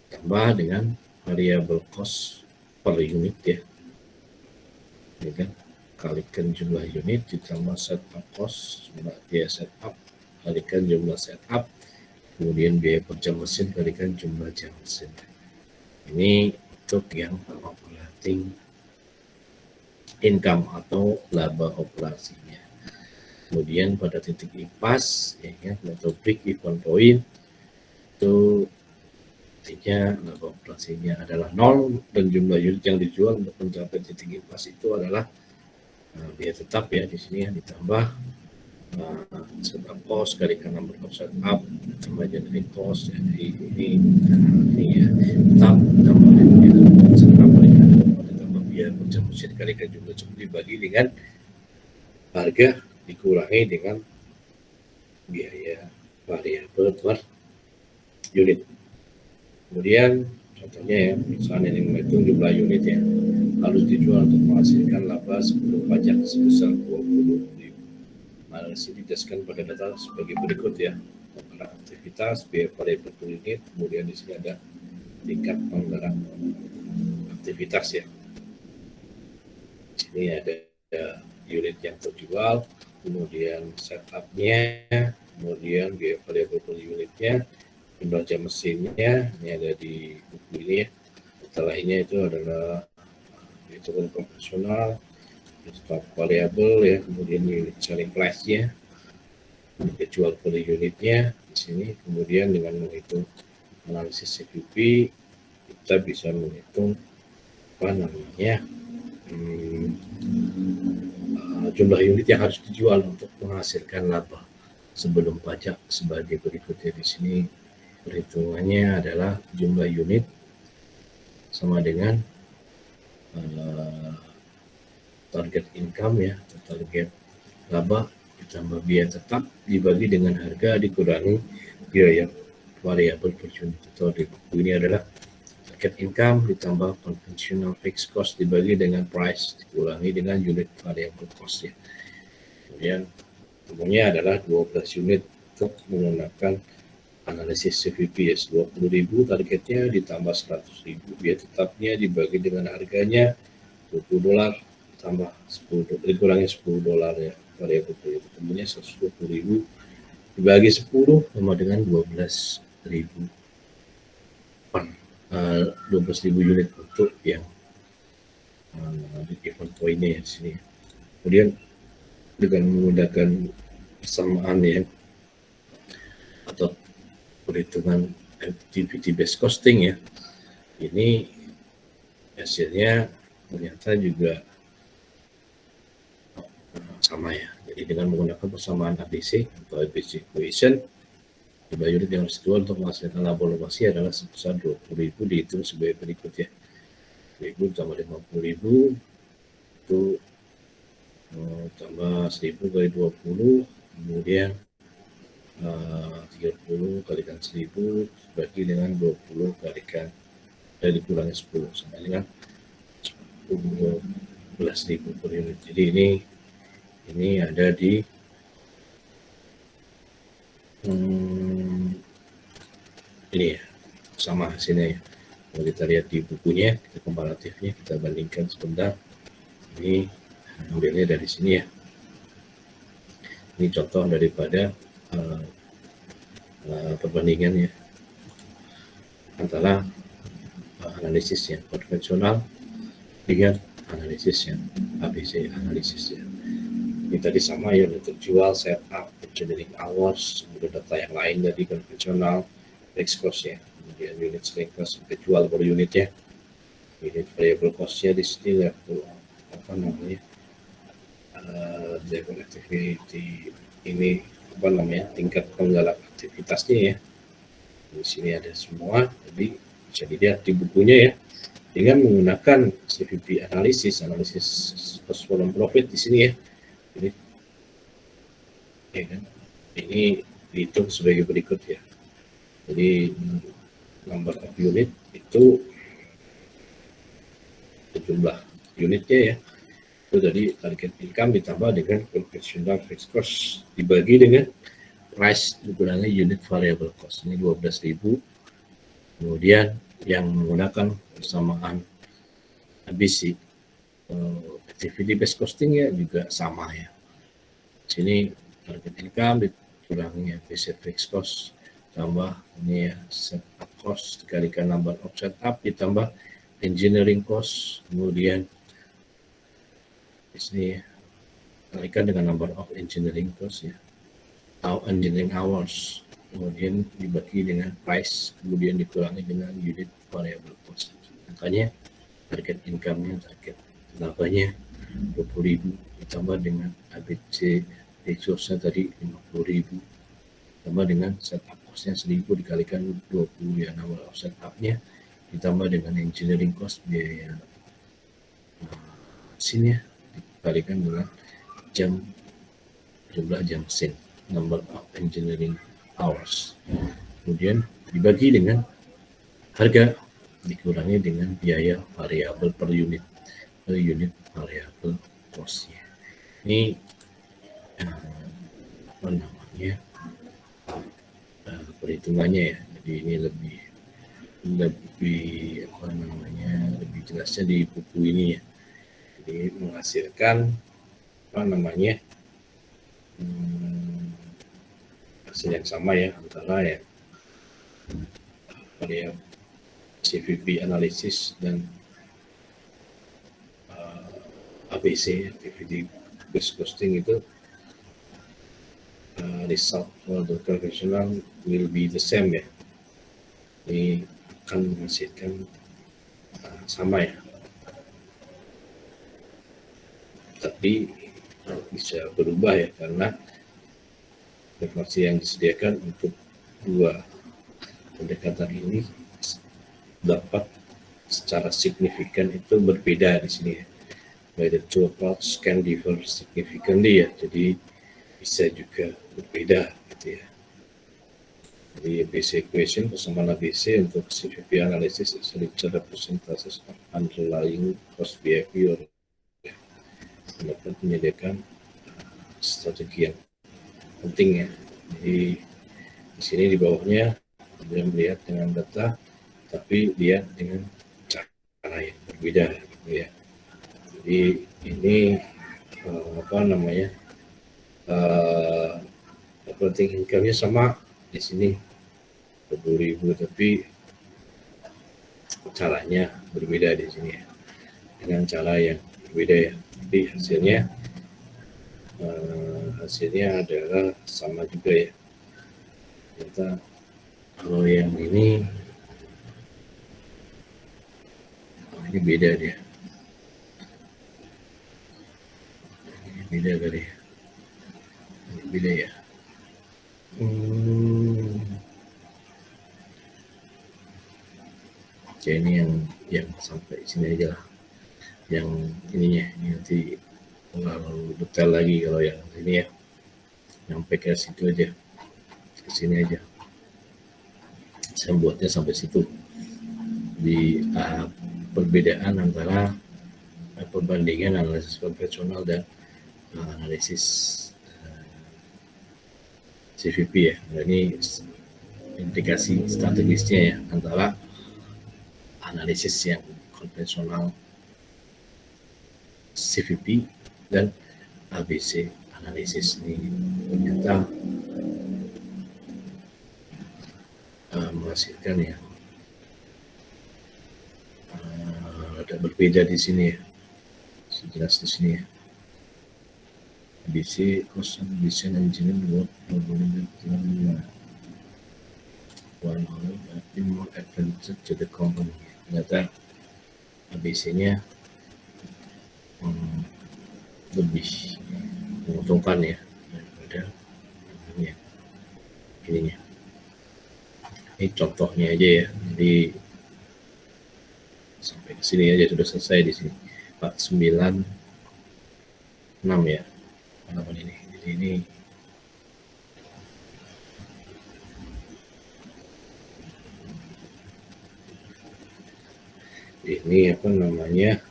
tambah dengan variable cost per unit ya, kan, kalikan jumlah unit ditambah setup cost, biaya setup kalikan jumlah setup, kemudian biaya per jam mesin kalikan jumlah jam mesin. Ini untuk yang operating income atau laba operasinya. Kemudian pada titik impas ya kan, atau break even point itu artinya laba operasinya adalah 0 dan jumlah unit yang dijual untuk mencapai titik impas itu adalah biaya tetap ya di sini ya, ditambah setup cost kalikan number of setup tambah generating cost, jadi ini ya tetap tambah setup kalikan tambah biaya per jam mesin kalikan jumlah jam dibagi dengan harga dikurangi dengan biaya variabel per unit. Kemudian contohnya ya, misalnya yang menghitung jumlah unit ya harus dijual untuk menghasilkan laba sebelum pajak sebesar 20.000. Hal ini dijelaskan pada data sebagai berikut ya. Penggerak aktivitas, biaya variabel per unit, kemudian di sini ada tingkat penggerak aktivitas ya. Di sini ada unit yang terjual, kemudian setupnya, kemudian biaya variabel per unitnya, jumlah jam mesinnya, ini ada di buku ini ya. Setelahnya itu adalah hitungan profesional, stock variable ya, kemudian unit selling price-nya, jual per unitnya, di sini. Kemudian dengan menghitung analisis CVP, kita bisa menghitung jumlah unit yang harus dijual untuk menghasilkan laba sebelum pajak sebagai berikutnya. Di sini perhitungannya adalah jumlah unit sama dengan target income ya, atau target laba ditambah biaya tetap dibagi dengan harga dikurangi biaya variabel per unit. Atau di buku ini adalah target income ditambah conventional fixed cost dibagi dengan price dikurangi dengan unit variable cost ya. Kemudian umumnya adalah 12 unit untuk menggunakan analisis CVP ya, 20.000 targetnya ditambah 100.000 biaya tetapnya dibagi dengan harganya $20 tambah 10 dikurangi $10 ya variabel itu. Kemudian 120.000 dibagi 10 sama dengan 12.000 unit untuk yang given point-nya ya di sini. Kemudian dengan menggunakan persamaan ya atau perhitungan activity based costing ya, ini hasilnya ternyata juga sama ya. Jadi dengan menggunakan persamaan ABC atau ABC equation, jumlah unit yang harus dijual untuk menghasilkan laba lokasi adalah sebesar 20.000 dihitung sebagai berikut ya. 1.000 tambah 50.000 itu tambah 1.000 kali 20, kemudian 30 kalikan 1.000 bagi dengan 20 kalikan dari dikurangi 10 sama dengan 12.000 per unit. Jadi ini ada di ini ya, sama hasilnya ya. Kalau kita lihat di bukunya, kita komparatifnya, kita bandingkan sebentar. Ini ambilnya dari sini ya. Ini contoh daripada perbandingan ya antara analisis yang konvensional dengan analisis yang ABC analisis ya. Ini tadi sama ya, untuk jual, setup, engineering hours, kemudian data yang lain dari konvensional, fixed cost ya, kemudian unit selling cost, jual per unit ya, unit variable cost-nya di sini level apa namanya level activity ini apa namanya tingkat penggalak aktivitasnya ya. Di sini ada semua, jadi bisa dilihat di bukunya ya. Dengan menggunakan CVP analisis cost volume profit di sini ya. Ini ya kan, ini dihitung sebagai berikut ya. Jadi number of unit itu jumlah unitnya ya. Itu dari target income ditambah dengan conventional fixed cost dibagi dengan price dikurangi unit variable cost. Ini 12.000. Kemudian yang menggunakan persamaan ABC activity based costing ya juga sama ya. Sini target income dikurangi ABC fixed cost tambah ini ya setup cost dikalikan number of setup ditambah engineering cost, kemudian di sini kalikan dengan number of engineering cost ya atau engineering hours, kemudian dibagi dengan price, kemudian dikurangi dengan unit variable cost. Makanya target income-nya, target labanya 20.000 ditambah dengan ABC resource-nya tadi 50.000 ditambah dengan setup cost-nya 1.000 dikalikan 20 ya, number of setup-nya ditambah dengan engineering cost biaya sini ya dikalikan dengan jumlah jam sin, number of engineering hours, kemudian dibagi dengan harga dikurangi dengan biaya variabel per unit variabel cost-nya. Ini apa namanya perhitungannya ya. Jadi ini lebih apa namanya lebih jelasnya di buku ini ya. Jadi menghasilkan apa namanya hasil yang sama ya antara ya CVP analisis dan ABC activity based costing itu result for the conventional will be the same ya. Ini akan menghasilkan sama ya. Tapi bisa berubah ya karena informasi yang disediakan untuk dua pendekatan ini dapat secara signifikan itu berbeda di sini ya. By the two approach can differ significantly ya. Jadi bisa juga berbeda gitu ya. Jadi ABC equation persamaan ABC untuk CVP analysis is a representative of underlying cost behavior. Dapat menyediakan strategi yang penting ya. Jadi di sini di bawahnya dia melihat dengan data, tapi dia dengan cara yang berbeda gitu ya. Jadi ini operating income-nya sama di sini 20.000, tapi caranya berbeda di sini ya, dengan cara yang berbeda ya. Jadi hasilnya adalah sama juga ya. Ternyata kalau yang ini beda dia. Ini beda kali ya. Ini beda ya. Oke, ini yang sampai sini aja lah. Yang ininya ini nanti terlalu detail lagi kalau yang ini ya. Sampai ke situ aja. Ke sini aja. Saya buatnya sampai situ. Di perbedaan antara perbandingan analisis konvensional dan analisis CVP ya. Nah, ini implikasi strategisnya ya antara analisis yang konvensional CVP dan ABC analisis ini ternyata menghasilkan ya ada berbeda di sini ya, jelas di sini ya. ABC cost and design engineering work one more advantage to the company. Ternyata ABC-nya lebih menguntungkan ya daripada ininya. Ini contohnya aja ya. Jadi sampai ke sini aja sudah selesai di sini. 496 ya. Halaman ini. Jadi ini apa namanya?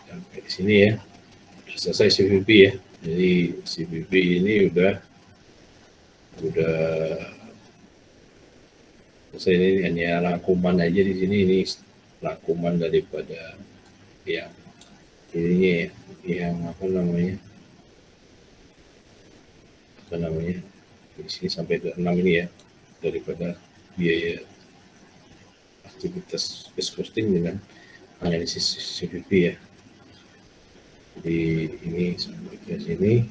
Sampai di sini ya. Sudah selesai CVP ya. Jadi CVP ini udah saya ini hanya rangkuman aja di sini, ini rangkuman daripada yang ini yang apa namanya di sini sampai ke 6 ini ya, daripada biaya aktivitas base costing dengan analisis CVP ya. Jadi ini sampai ke sini.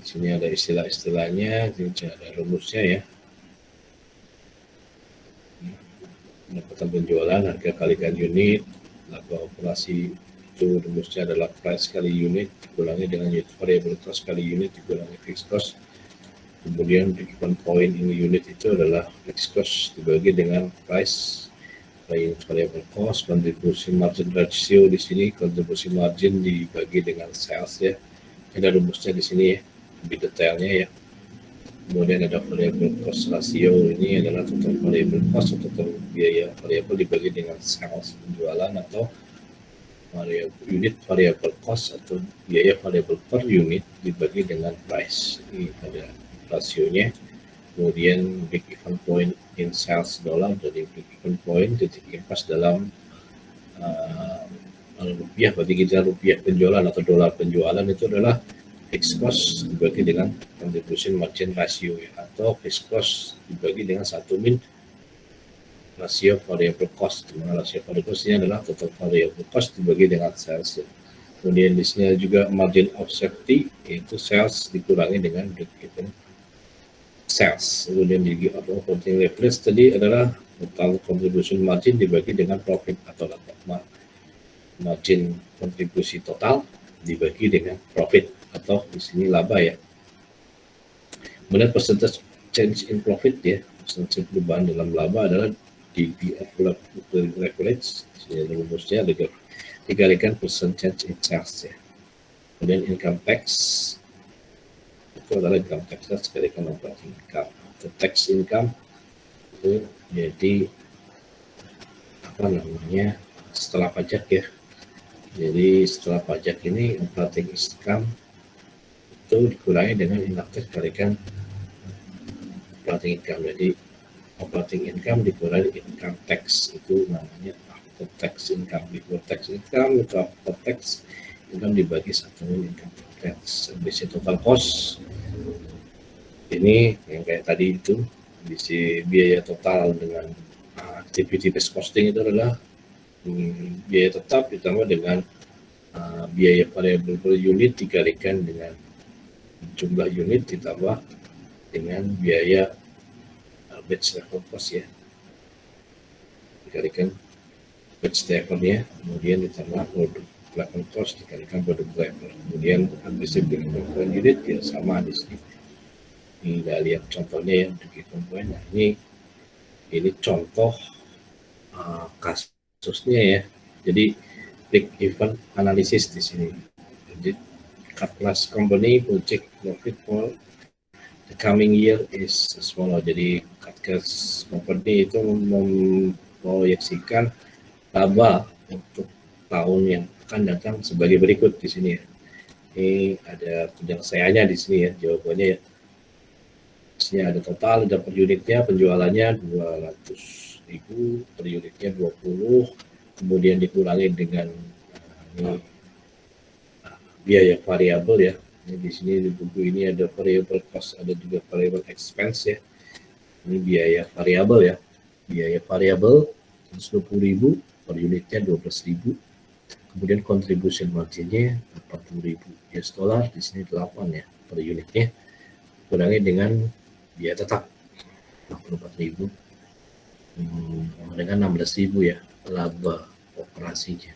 Di sini ada istilah-istilahnya, di sini ada rumusnya ya. Pendapatan penjualan, harga kalikan unit, laba operasi itu rumusnya adalah price kali unit dikurangi dengan unit variable cost kali unit dikurangi fixed cost. Kemudian break-even point ini unit itu adalah fixed cost dibagi dengan price kali unit variable cost. Kontribusi margin ratio di sini, kontribusi margin dibagi dengan sales ya. Ada rumusnya di sini ya, lebih detailnya ya. Kemudian ada variable cost ratio, ini adalah total variable cost atau total biaya variable dibagi dengan sales penjualan atau unit variable cost atau biaya variable per unit dibagi dengan price. Ini ada rasionya. Kemudian break even point in sales dollar, jadi break even point titik impas dalam rupiah, berarti kita rupiah penjualan atau dolar penjualan itu adalah fixed cost dibagi dengan contribution margin ratio ya, atau fixed cost dibagi dengan 1 min rasio variable cost, dimana rasio variable cost ini adalah total variable cost dibagi dengan sales ya. Kemudian di sini juga margin of safety, yaitu sales dikurangi dengan break-even sales. Kemudian di operating leverage tadi adalah total contribution margin dibagi dengan profit atau laba. Margin kontribusi total dibagi dengan profit atau di sini laba ya. Kemudian percentage change in profit ya, percentage perubahan dalam laba adalah DB of leverage, rumusnya dikalikan percentage in sales ya. Kemudian income tax itu adalah income tax dikalikan operating income. The tax income itu jadi apa namanya setelah pajak ya. Jadi setelah pajak ini operating income itu dikurangi dengan income tax dikalikan operating income. Jadi operating income dikurangi income tax, itu namanya after tax income. Before tax income itu after tax income dibagi satu income tax. Habis total cost ini yang kayak tadi itu, bisi biaya total dengan activity based costing itu adalah biaya tetap ditambah dengan biaya variabel per unit dikalikan dengan jumlah unit ditambah dengan biaya batch level cost ya, dikalikan batch levelnya, kemudian ditambah produk level cost dikalikan produk level, kemudian habis per unit ya sama di sini. Kita lihat contohnya ya untuk component. Nah, ini contoh kasusnya ya. Jadi break even analysis di sini. Jadi Cutlass Company project profit for the coming year is smaller. Jadi Cutlass Company itu memproyeksikan laba untuk tahun yang akan datang sebagai berikut di sini ya. Ini ada penyelesaiannya di sini ya, jawabannya ya. Di sini ada total, ada per unitnya, penjualannya 200.000, per unitnya 20, kemudian dikurangi dengan ini biaya variabel ya. Ini di sini di buku ini ada variable cost, ada juga variable expense ya. Ini biaya variabel ya. Biaya variabel 120.000, per unitnya 12.000. Kemudian contribution marginnya 40.000 US dollar, di sini 8 ya per unitnya. Kurangi dengan biaya tetap 64.000 dengan 16.000 ya laba operasinya.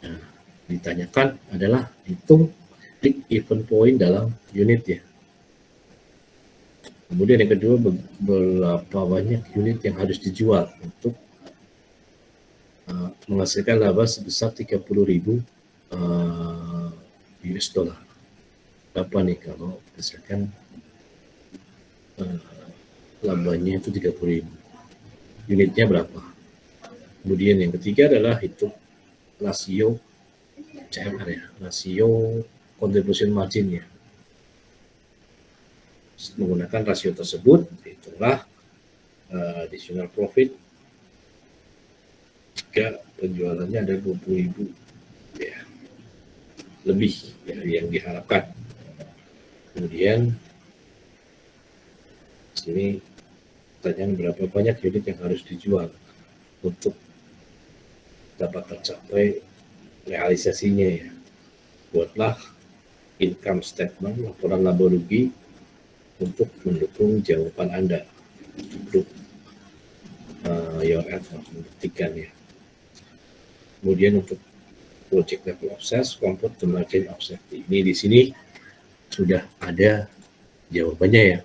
Nah, ditanyakan adalah hitung break even point dalam unit ya. Kemudian yang kedua, berapa banyak unit yang harus dijual untuk menghasilkan laba sebesar 30.000 US dollar. Berapa nih kalau misalkan labanya itu 30.000, unitnya berapa? Kemudian yang ketiga adalah hitung rasio CMR ya, rasio contribution margin ya. Menggunakan rasio tersebut, itulah additional profit jika penjualannya ada 20.000 ya, lebih ya, yang diharapkan. Kemudian sini pertanyaan berapa banyak unit yang harus dijual untuk dapat tercapai realisasinya ya. Buatlah income statement, laporan laba rugi untuk mendukung jawaban Anda untuk your effort membuktikan ya. Kemudian untuk project level of sales, compute the margin of safety. Ini di sini sudah ada jawabannya ya.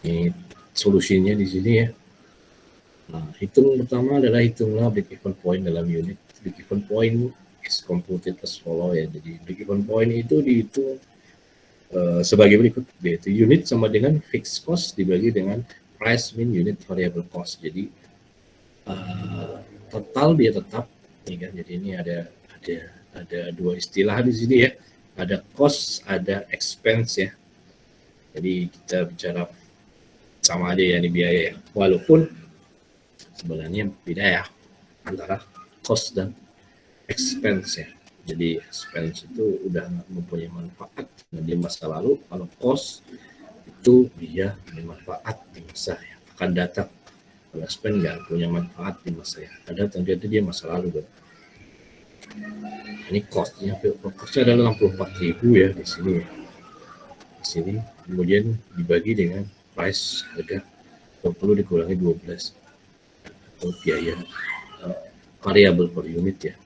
Ini solusinya di sini ya. Nah, hitung pertama adalah hitunglah break even point dalam unit. Break even point is computed as follow ya. Jadi break even point itu dihitung sebagai berikut, yaitu unit sama dengan fixed cost dibagi dengan price min unit variable cost. Jadi total dia tetap ini kan. Jadi ini ada dua istilah di sini ya. Ada cost, ada expense ya. Jadi kita bicara sama aja ya ini biaya ya. Walaupun sebenarnya beda ya antara cost dan expense ya. Jadi expense itu udah mempunyai manfaat di masa lalu, kalau cost itu dia bermanfaat di masa yang akan datang. Kalau expense nggak punya manfaat di masa yang ada, terjadi dia masa lalu. Ini cost-nya adalah 64.000 ya di sini ya. Di sini kemudian dibagi dengan price harga 20 dikurangi 12 atau biaya variabel per unit ya.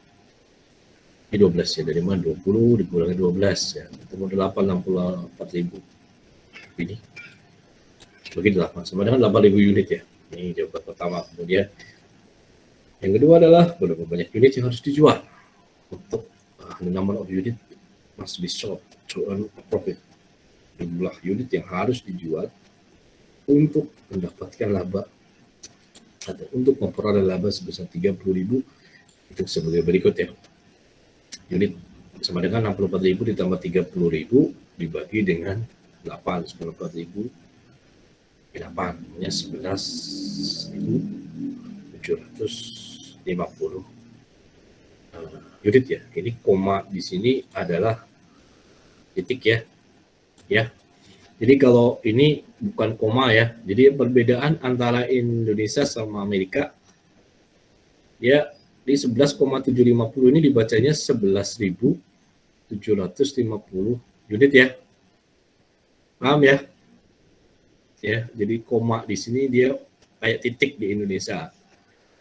Ini 12 ya, dari mana 20 dikurangi 12 ya, ketemu 64.000 ini bagi 8 sama dengan 8.000 unit ya. Ini jawaban pertama. Kemudian yang kedua adalah berapa banyak unit yang harus dijual untuk the number of unit must be sold to earn a profit. Jumlah unit yang harus dijual untuk mendapatkan laba atau untuk memperoleh laba sebesar 30.000 itu sebagai berikut ya. Unit sama dengan 64.000 ditambah 30.000 dibagi dengan 8, 94.000 8 nya 11.750 unit ya. Ini koma di sini adalah titik ya. Ya. Jadi kalau ini bukan koma ya. Jadi perbedaan antara Indonesia sama Amerika ya di 11,750 ini dibacanya 11.750 unit ya. Paham ya? Ya, jadi koma di sini dia kayak titik di Indonesia.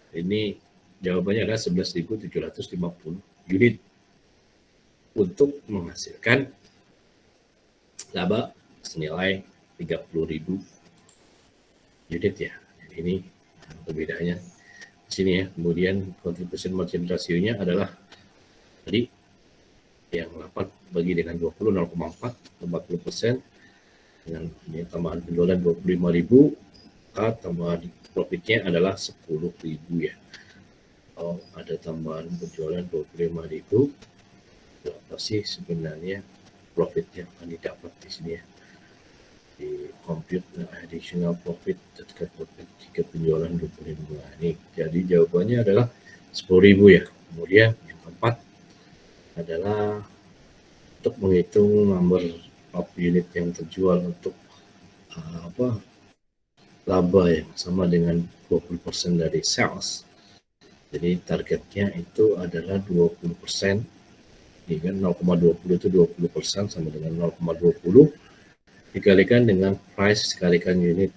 Ini jawabannya adalah 11.750 unit untuk menghasilkan laba senilai 30.000 unit ya. Jadi ini perbedaannya di sini ya. Kemudian contribution margin ratio-nya adalah tadi yang 8 bagi dengan 20 0,4 40% dengan ini tambahan penjualan 25.000 tambahan profitnya adalah 10.000 ya. Oh, ada tambahan penjualan 25.000 berapa sih sebenarnya profit yang akan didapat di sini ya, di compute additional profit ketika profit jika penjualan 20.000. Nah, ini jadi jawabannya adalah 10.000 ya. Kemudian yang keempat adalah untuk menghitung number of unit yang terjual untuk laba yang sama dengan 20% dari sales. Jadi targetnya itu adalah 20%. Ini kan 0,20 itu 20% sama dengan 0,20 dikalikan dengan price dikalikan unit.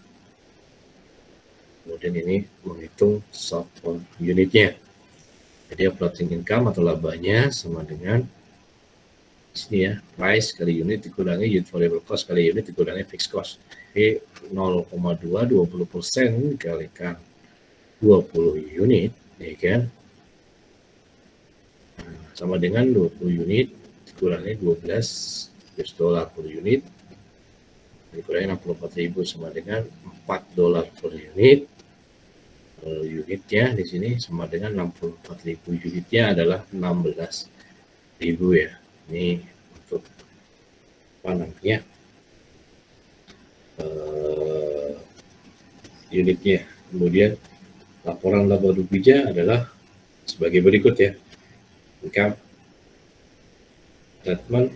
Kemudian ini menghitung sold per unitnya. Jadi operating income atau labanya sama dengan sini ya, price kali unit dikurangi unit variable cost kali unit dikurangi fixed cost. Jadi 0,2 20% dikalikan 20 unit ya kan, sama dengan 20 unit dikurangi 12 US dollar per unit dikurangi 64.000 sama dengan $4 per unit. Unitnya di sini sama dengan 64.000 unitnya adalah 16.000 ya. Ini untuk apa namanya unitnya. Kemudian laporan laba ruginya adalah sebagai berikut ya. Income statement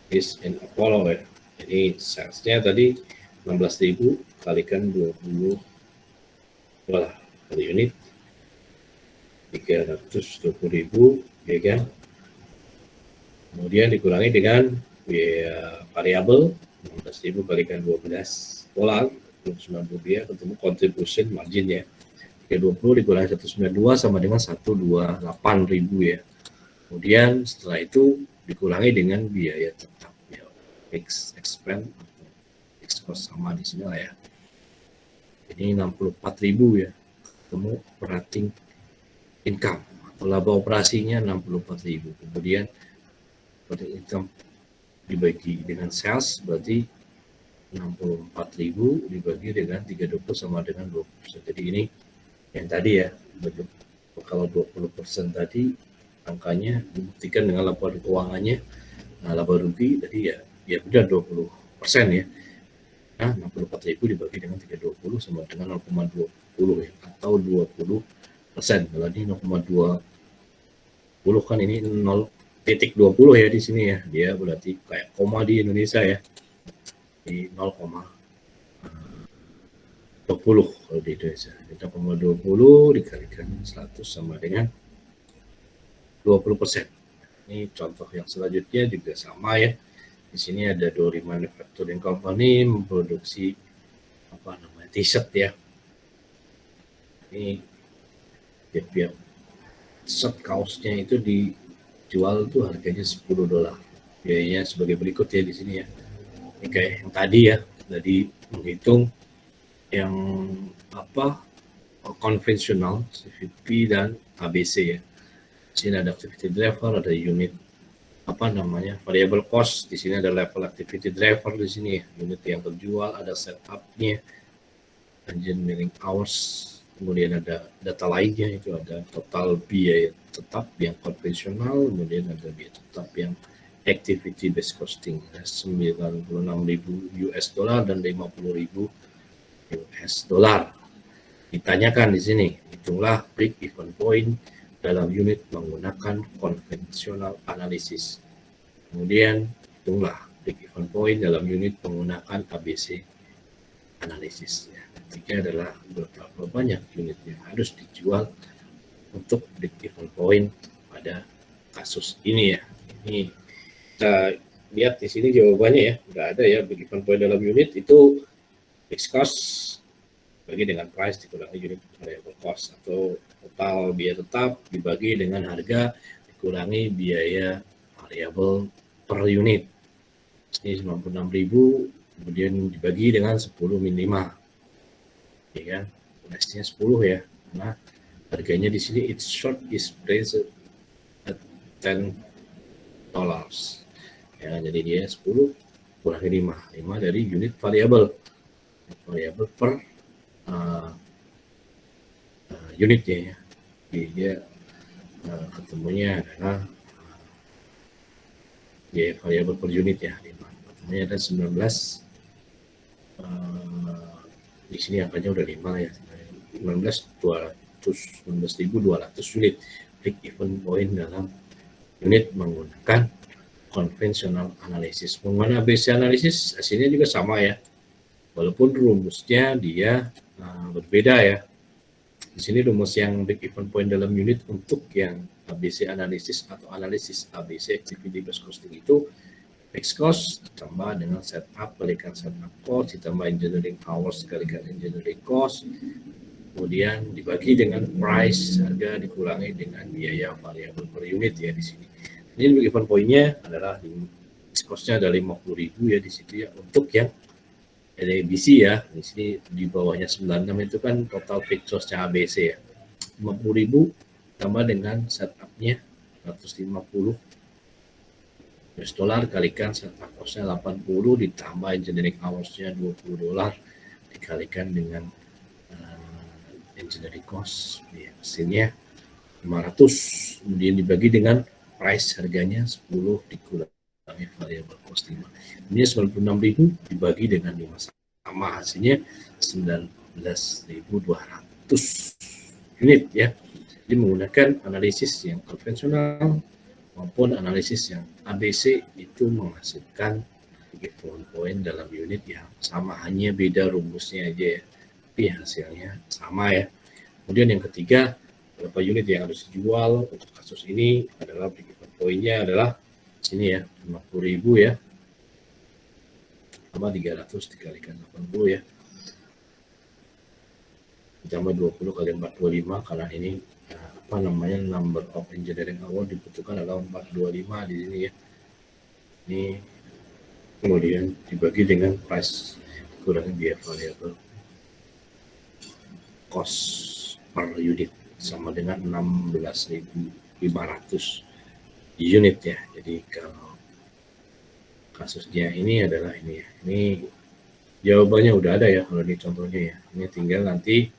is in Apollo ya. Jadi salesnya tadi 16.000 kalikan 20 dolar per unit 320.000 ya kan. Kemudian dikurangi dengan biaya variabel 16.000 kalikan 12 dolar 90 rupiah ketemu contribution margin ya. 320 dikurangi 192 sama dengan 128.000 ya. Kemudian setelah itu dikurangi dengan biaya tetap ya, fixed expense, fixed cost sama di sini lah ya. Ini 64.000 ya. Ketemu operating income atau laba operasinya 64.000. Kemudian operating income dibagi dengan sales berarti 64.000 dibagi dengan 320 sama dengan 20%. Jadi ini yang tadi ya, kalau 20% tadi angkanya dibuktikan dengan laporan keuangannya. Nah, laba rugi tadi ya udah 20% ya. Nah, 64.000 dibagi dengan 320 sama dengan 0,20 ya, atau 20%. Kalau ini 0,20 kan ini 0,20 ya di sini ya. Dia berarti kayak koma di Indonesia ya. Di 0,20 kalau di Indonesia. 0,20 dikalikan 100 sama dengan 20%. Ini contoh yang selanjutnya juga sama ya. Di sini ada Dori Manufacturing Company memproduksi t-shirt ya. Ini dia shirt kaosnya itu dijual tuh harganya $10. Biayanya sebagai berikut ya di sini ya. Ini kayak yang tadi ya, tadi menghitung yang konvensional CVP dan ABC ya. Di sini ada activity driver, ada unit variable cost. Di sini ada level activity driver di sini ya, unit yang terjual, ada setupnya, engineering hours, kemudian ada data lainnya, itu ada total biaya tetap yang konvensional, kemudian ada biaya tetap yang activity based costing, $96.000 dan $50.000. Ditanyakan di sini, hitunglah break even point dalam unit menggunakan konvensional analysis. Kemudian hitunglah break even point dalam unit menggunakan ABC analisis. Ketiga adalah berapa banyak unit yang harus dijual untuk break even point pada kasus ini ya. Ini kita lihat di sini jawabannya ya, nggak ada ya break even point dalam unit itu fixed cost bagi dengan price dikurangi unit variable cost, atau total biaya tetap dibagi dengan harga dikurangi biaya variable per unit. Ini 96.000 kemudian dibagi dengan 10 min 5. Ya kan? Pastinya 10 ya. Nah, harganya di sini it's short is priced at $10. Ya, jadi dia 10 kurangi 5 dari unit variable per unitnya ya. Jadi dia ketemunya adalah biaya variabel per unit ya. Ketemunya ada 19. Di sini angkanya udah 5 ya. 19.200 unit break even point dalam unit menggunakan konvensional analisis. Menggunakan ABC analisis hasilnya juga sama ya. Walaupun rumusnya dia berbeda ya. Di sini rumus yang break even point dalam unit untuk yang ABC analisis atau analisis ABC activity based costing itu fixed cost ditambah dengan setup kalikan setup cost ditambah engineering hours kalikan engineering cost, kemudian dibagi dengan price, harga dikurangi dengan biaya variabel per unit ya di sini. Ini break even point-nya adalah fixed cost-nya ada 50.000 ya di situ ya untuk yang ABC ya. Di sini di bawahnya 96 itu kan total fixed cost-nya ABC ya. 50.000 tambah dengan setup-nya 150 US dollar kalikan setup cost-nya 80 ditambah engineering hours-nya $20 dikalikan dengan engineering cost ya, hasilnya 500 kemudian dibagi dengan price harganya 10 dikurangi variable cost 5. Ini 96.000 dibagi dengan 5 sama hasilnya 19.200 unit ya. Jadi menggunakan analisis yang konvensional maupun analisis yang ABC itu menghasilkan break even point dalam unit yang sama, hanya beda rumusnya aja ya. Tapi hasilnya sama ya. Kemudian yang ketiga, berapa unit yang harus dijual untuk kasus ini adalah break even point-nya adalah sini ya, 50.000 ya. Tambah 300 dikalikan 80 ya. Ditambah 20 kali 425 karena ini number of engineering hour dibutuhkan adalah 425 di sini ya. Ini kemudian dibagi dengan price dikurangi biaya variable cost per unit sama dengan 16.500 unit ya. Jadi kalau kasusnya ini adalah ini ya. Ini jawabannya udah ada ya kalau di contohnya ya. Ini tinggal nanti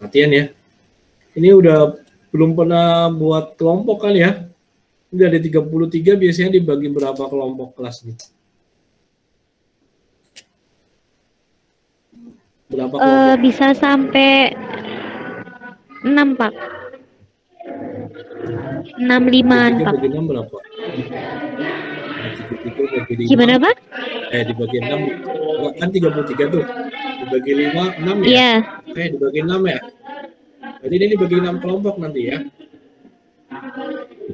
latihan ya. Ini udah belum pernah buat kelompok kan ya. Ini ada 33 biasanya dibagi berapa kelompok kelas nih? Berapa kelompok? Bisa sampai 6 Pak. 6-5an Pak. Bagi 6 berapa? 33 bagi 5. Gimana Pak? Dibagi 6 kan 33 tuh. Dibagi 5 6 ya? Iya. Dibagi 6 ya? Jadi ini dibagi 6 kelompok nanti ya.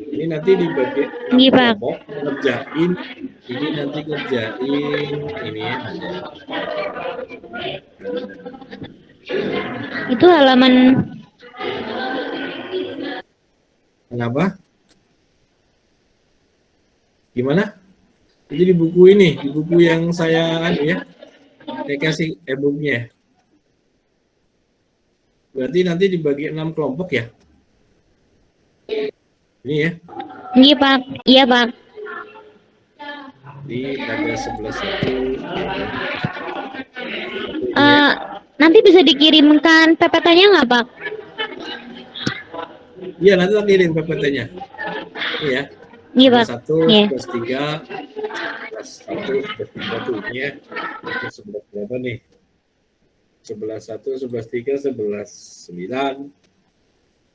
Ini nanti dibagi 6 Iya, Pak. kelompok, ngerjain ini nanti ngerjain ini ya ada Itu halaman kenapa? Gimana? Jadi di buku ini, di buku yang saya ya, saya kasih e-booknya. Berarti nanti dibagi 6 kelompok ya. Ini ya. Iya, Pak. Iya, Pak. Di ada 11 itu. Nanti bisa dikirimkan PPT-nya nggak, Pak? Iya, nanti tak kirim PPT-nya. Ini ya. Iya, Pak. 11 Iya. 11 3 11 1 11 3 tuh ini ya. 11 berapa nih? 11 1 11 3 11 9.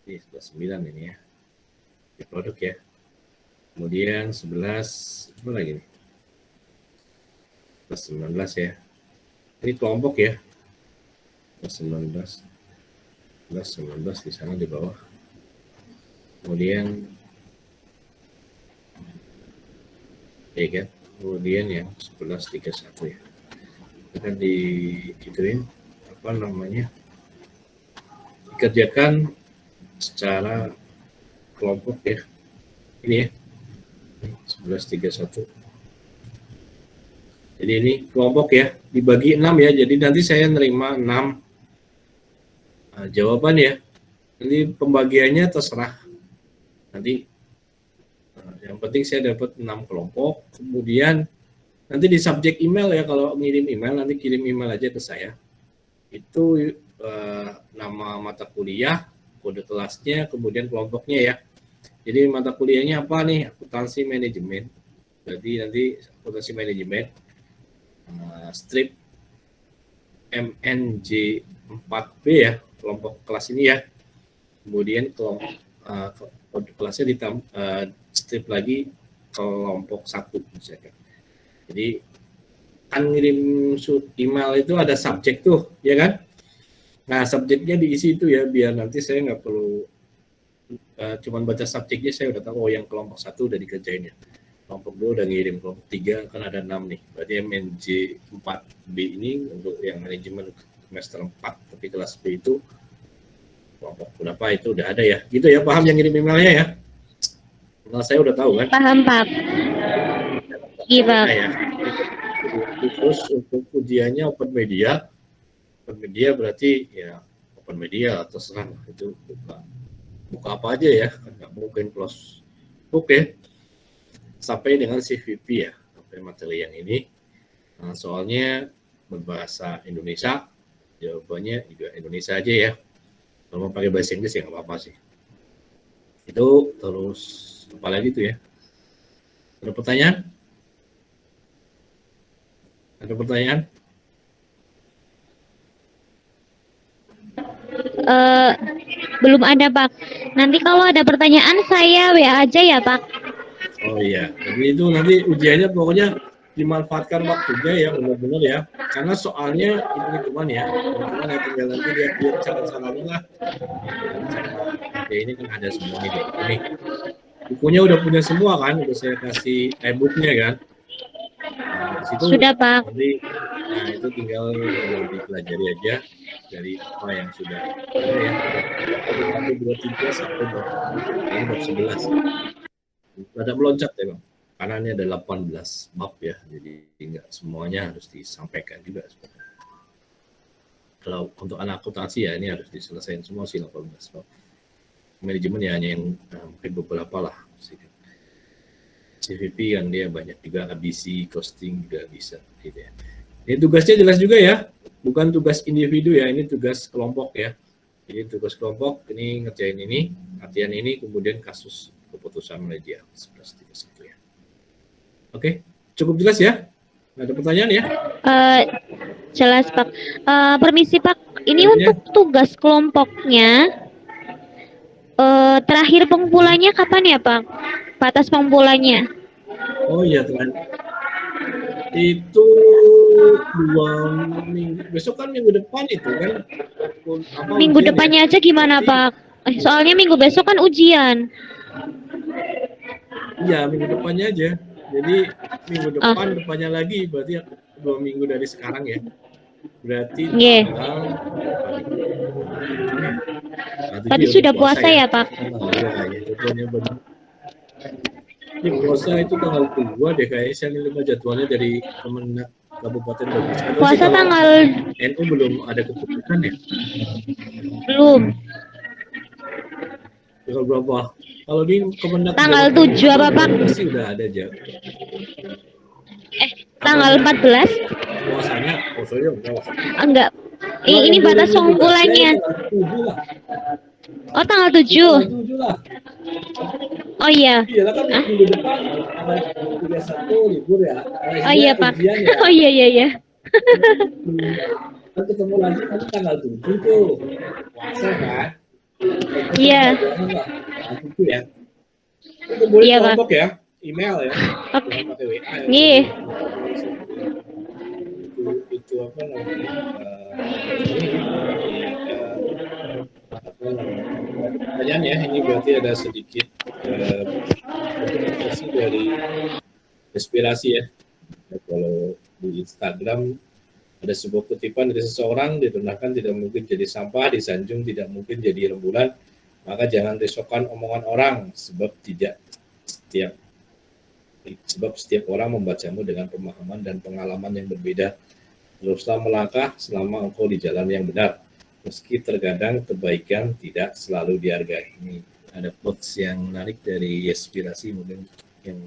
Ini 11 9 ini ya. Di produk ya. Kemudian 11 apa lagi nih? 19 ya. Ini kelompok ya. 19 di sana di bawah. Kemudian ya kan. Kemudian yang 11 31 ya. Kita digituin apa namanya? Dikerjakan secara kelompok ya. Ini ya. 11 31. Jadi ini kelompok ya, dibagi 6 ya. Jadi nanti saya nerima 6 jawaban ya. Jadi pembagiannya terserah. Nanti yang penting saya dapat 6 kelompok. Kemudian nanti di subjek email ya, kalau ngirim email nanti kirim email aja ke saya. Itu nama mata kuliah, kode kelasnya, kemudian kelompoknya ya. Jadi mata kuliahnya apa nih? Akuntansi manajemen. Jadi nanti akuntansi manajemen strip MNJ 4B ya, kelompok kelas ini ya. Kemudian kelompok kelasnya strip lagi kelompok 1 misalkan. Jadi kan ngirim email itu ada subjek tuh, ya kan? Nah, subjeknya diisi itu ya, biar nanti saya nggak perlu cuman baca subjeknya, saya udah tahu yang kelompok 1 udah dikerjain ya. Kelompok 2 udah ngirim, kelompok 3 kan ada 6 nih. Berarti MNJ 4B ini untuk yang manajemen semester 4, tapi kelas B itu kelompok berapa itu udah ada ya. Gitu ya, paham yang ngirim emailnya ya? Nah, saya udah tahu kan? Paham, Pak. Iya, Pak. Nah, ya. Terus untuk ujiannya open media. Open media berarti ya open media terserah itu buka apa aja ya, nggak mungkin close book ya. Sampai dengan CVP ya, sampai materi yang ini. Nah, soalnya berbahasa Indonesia, jawabannya juga Indonesia aja ya. Kalau mau pakai bahasa Inggris ya nggak apa-apa sih. Itu terus apa lagi tuh ya? Ada pertanyaan? Ada pertanyaan? Belum ada, Pak. Nanti kalau ada pertanyaan saya WA aja ya, Pak. Oh iya, jadi itu nanti ujiannya pokoknya dimanfaatkan waktunya ya, benar-benar ya. Karena soalnya hitung-hitungan ya, hitungan ya, tinggal nanti lihat cara-caranya lah. Ya ini kan ada semua nih deh. Ini bukunya udah punya semua kan, udah saya kasih e-booknya kan. Nah, di situ Sudah, Pak. nanti, nah itu tinggal dipelajari aja dari apa yang sudah ada ya. 1, 2, 3 sampai bab 11. Ada meloncat ya Bang, karena ini ada 18 bab ya, jadi nggak semuanya harus disampaikan juga. Kalau untuk anak akuntansi ya ini harus diselesaikan semua sih 18 bab. Manajemen ya hanya yang mungkin beberapa lah. CVP kan dia banyak juga, ABC, costing juga bisa gitu ya. Ini tugasnya jelas juga ya, bukan tugas individu ya, ini tugas kelompok ya. Jadi tugas kelompok ini ngerjain ini, latihan ini, kemudian kasus keputusan media 1131 ya. Oke, cukup jelas ya? Ada pertanyaan ya? Jelas, Pak. Permisi, Pak. Ini untuk tugas kelompoknya, terakhir pengumpulannya kapan ya, Pak? Batas pengumpulannya. Oh iya, terakhir. Itu 2 minggu, besok kan minggu depan itu kan. Minggu ujian ya. depannya aja gimana, Berarti, Pak? Soalnya minggu besok kan ujian. iya, minggu depannya aja. Jadi minggu Oh, depannya lagi berarti 2 minggu dari sekarang ya. Berarti nggih. tanggal berapa nih? Tanggal 7 ya. Tanggal 7 Tadi ya mau sudah puasa puasa ya. ya, Pak? Iya, ya jadwalnya benar. Ini puasa itu tanggal 2 deh kayaknya, saya lihat jadwalnya dari Kemenak Kabupaten Brebes. Atau sih Puasa kalau tanggal NU belum ada keputusan ya. belum. Tanggal berapa? Kalau di Kemenak Tanggal Jawa Tengah 7 atau apa, Pak? Brebes sih udah ada aja. Tanggal Apanya? 14? Puasanya enggak lah. Enggak. Kalau Ini yang batas 2017 ya pengumpulannya. tanggal 7 lah. Oh, tanggal Di tanggal 7. 7 lah. Oh iya. Iya lah kan Ah, minggu depan tanggal 31 libur ya. oh Iya iya, Pak. ujian ya. Oh iya iya iya. Kan ketemu lagi nanti tanggal 7 tuh. Puasa kan. Puasa Iya. jangan lah. Tanggal 7 ya. Itu boleh Iya, Pak. kelompok ya. Email ya. Oke. Jangan pakai WA ya. Nih. Itu apa namanya? Ini apa namanya? Pertanyaan ya, ini berarti ada sedikit rekomendasi dari inspirasi ya. Kalau di Instagram ada sebuah kutipan dari seseorang, direndahkan tidak mungkin jadi sampah, disanjung tidak mungkin jadi rembulan, maka jangan risaukan omongan orang, sebab setiap orang membacamu dengan pemahaman dan pengalaman yang berbeda. Teruslah melangkah selama engkau di jalan yang benar, meski terkadang kebaikan tidak selalu dihargai. Ini ada quotes yang menarik dari Inspirasi, mungkin yang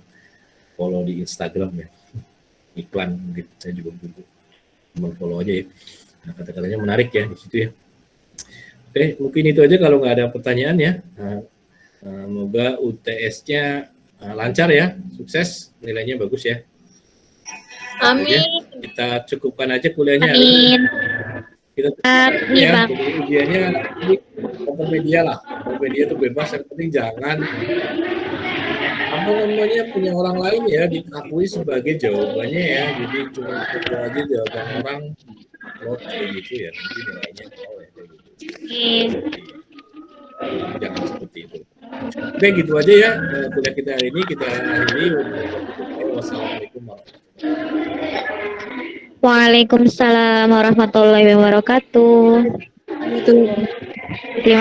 follow di Instagram ya, iklan mungkin saya juga butuh teman follow aja ya. Nah, kata-katanya menarik ya di situ ya. Oke, mungkin itu aja kalau nggak ada pertanyaan ya. Semoga UTS-nya lancar ya, sukses, nilainya bagus ya. Amin. Kita cukupkan aja kuliahnya. Amin. Kita Nih, ya, Pak. jadi ujiannya ini open media lah. Open media itu bebas, yang penting jangan apa namanya punya orang lain ya diakui sebagai jawabannya ya. Jadi cuma itu aja jawaban orang upload kayak gitu ya, nanti nilainya nol ya kayak gitu. Jadi, jangan seperti itu. Oke, gitu aja ya kuliah kita hari ini, kita akhiri. Wassalamualaikum warahmatullahi wabarakatuh. Waalaikumsalam warahmatullahi wabarakatuh. Itu Terima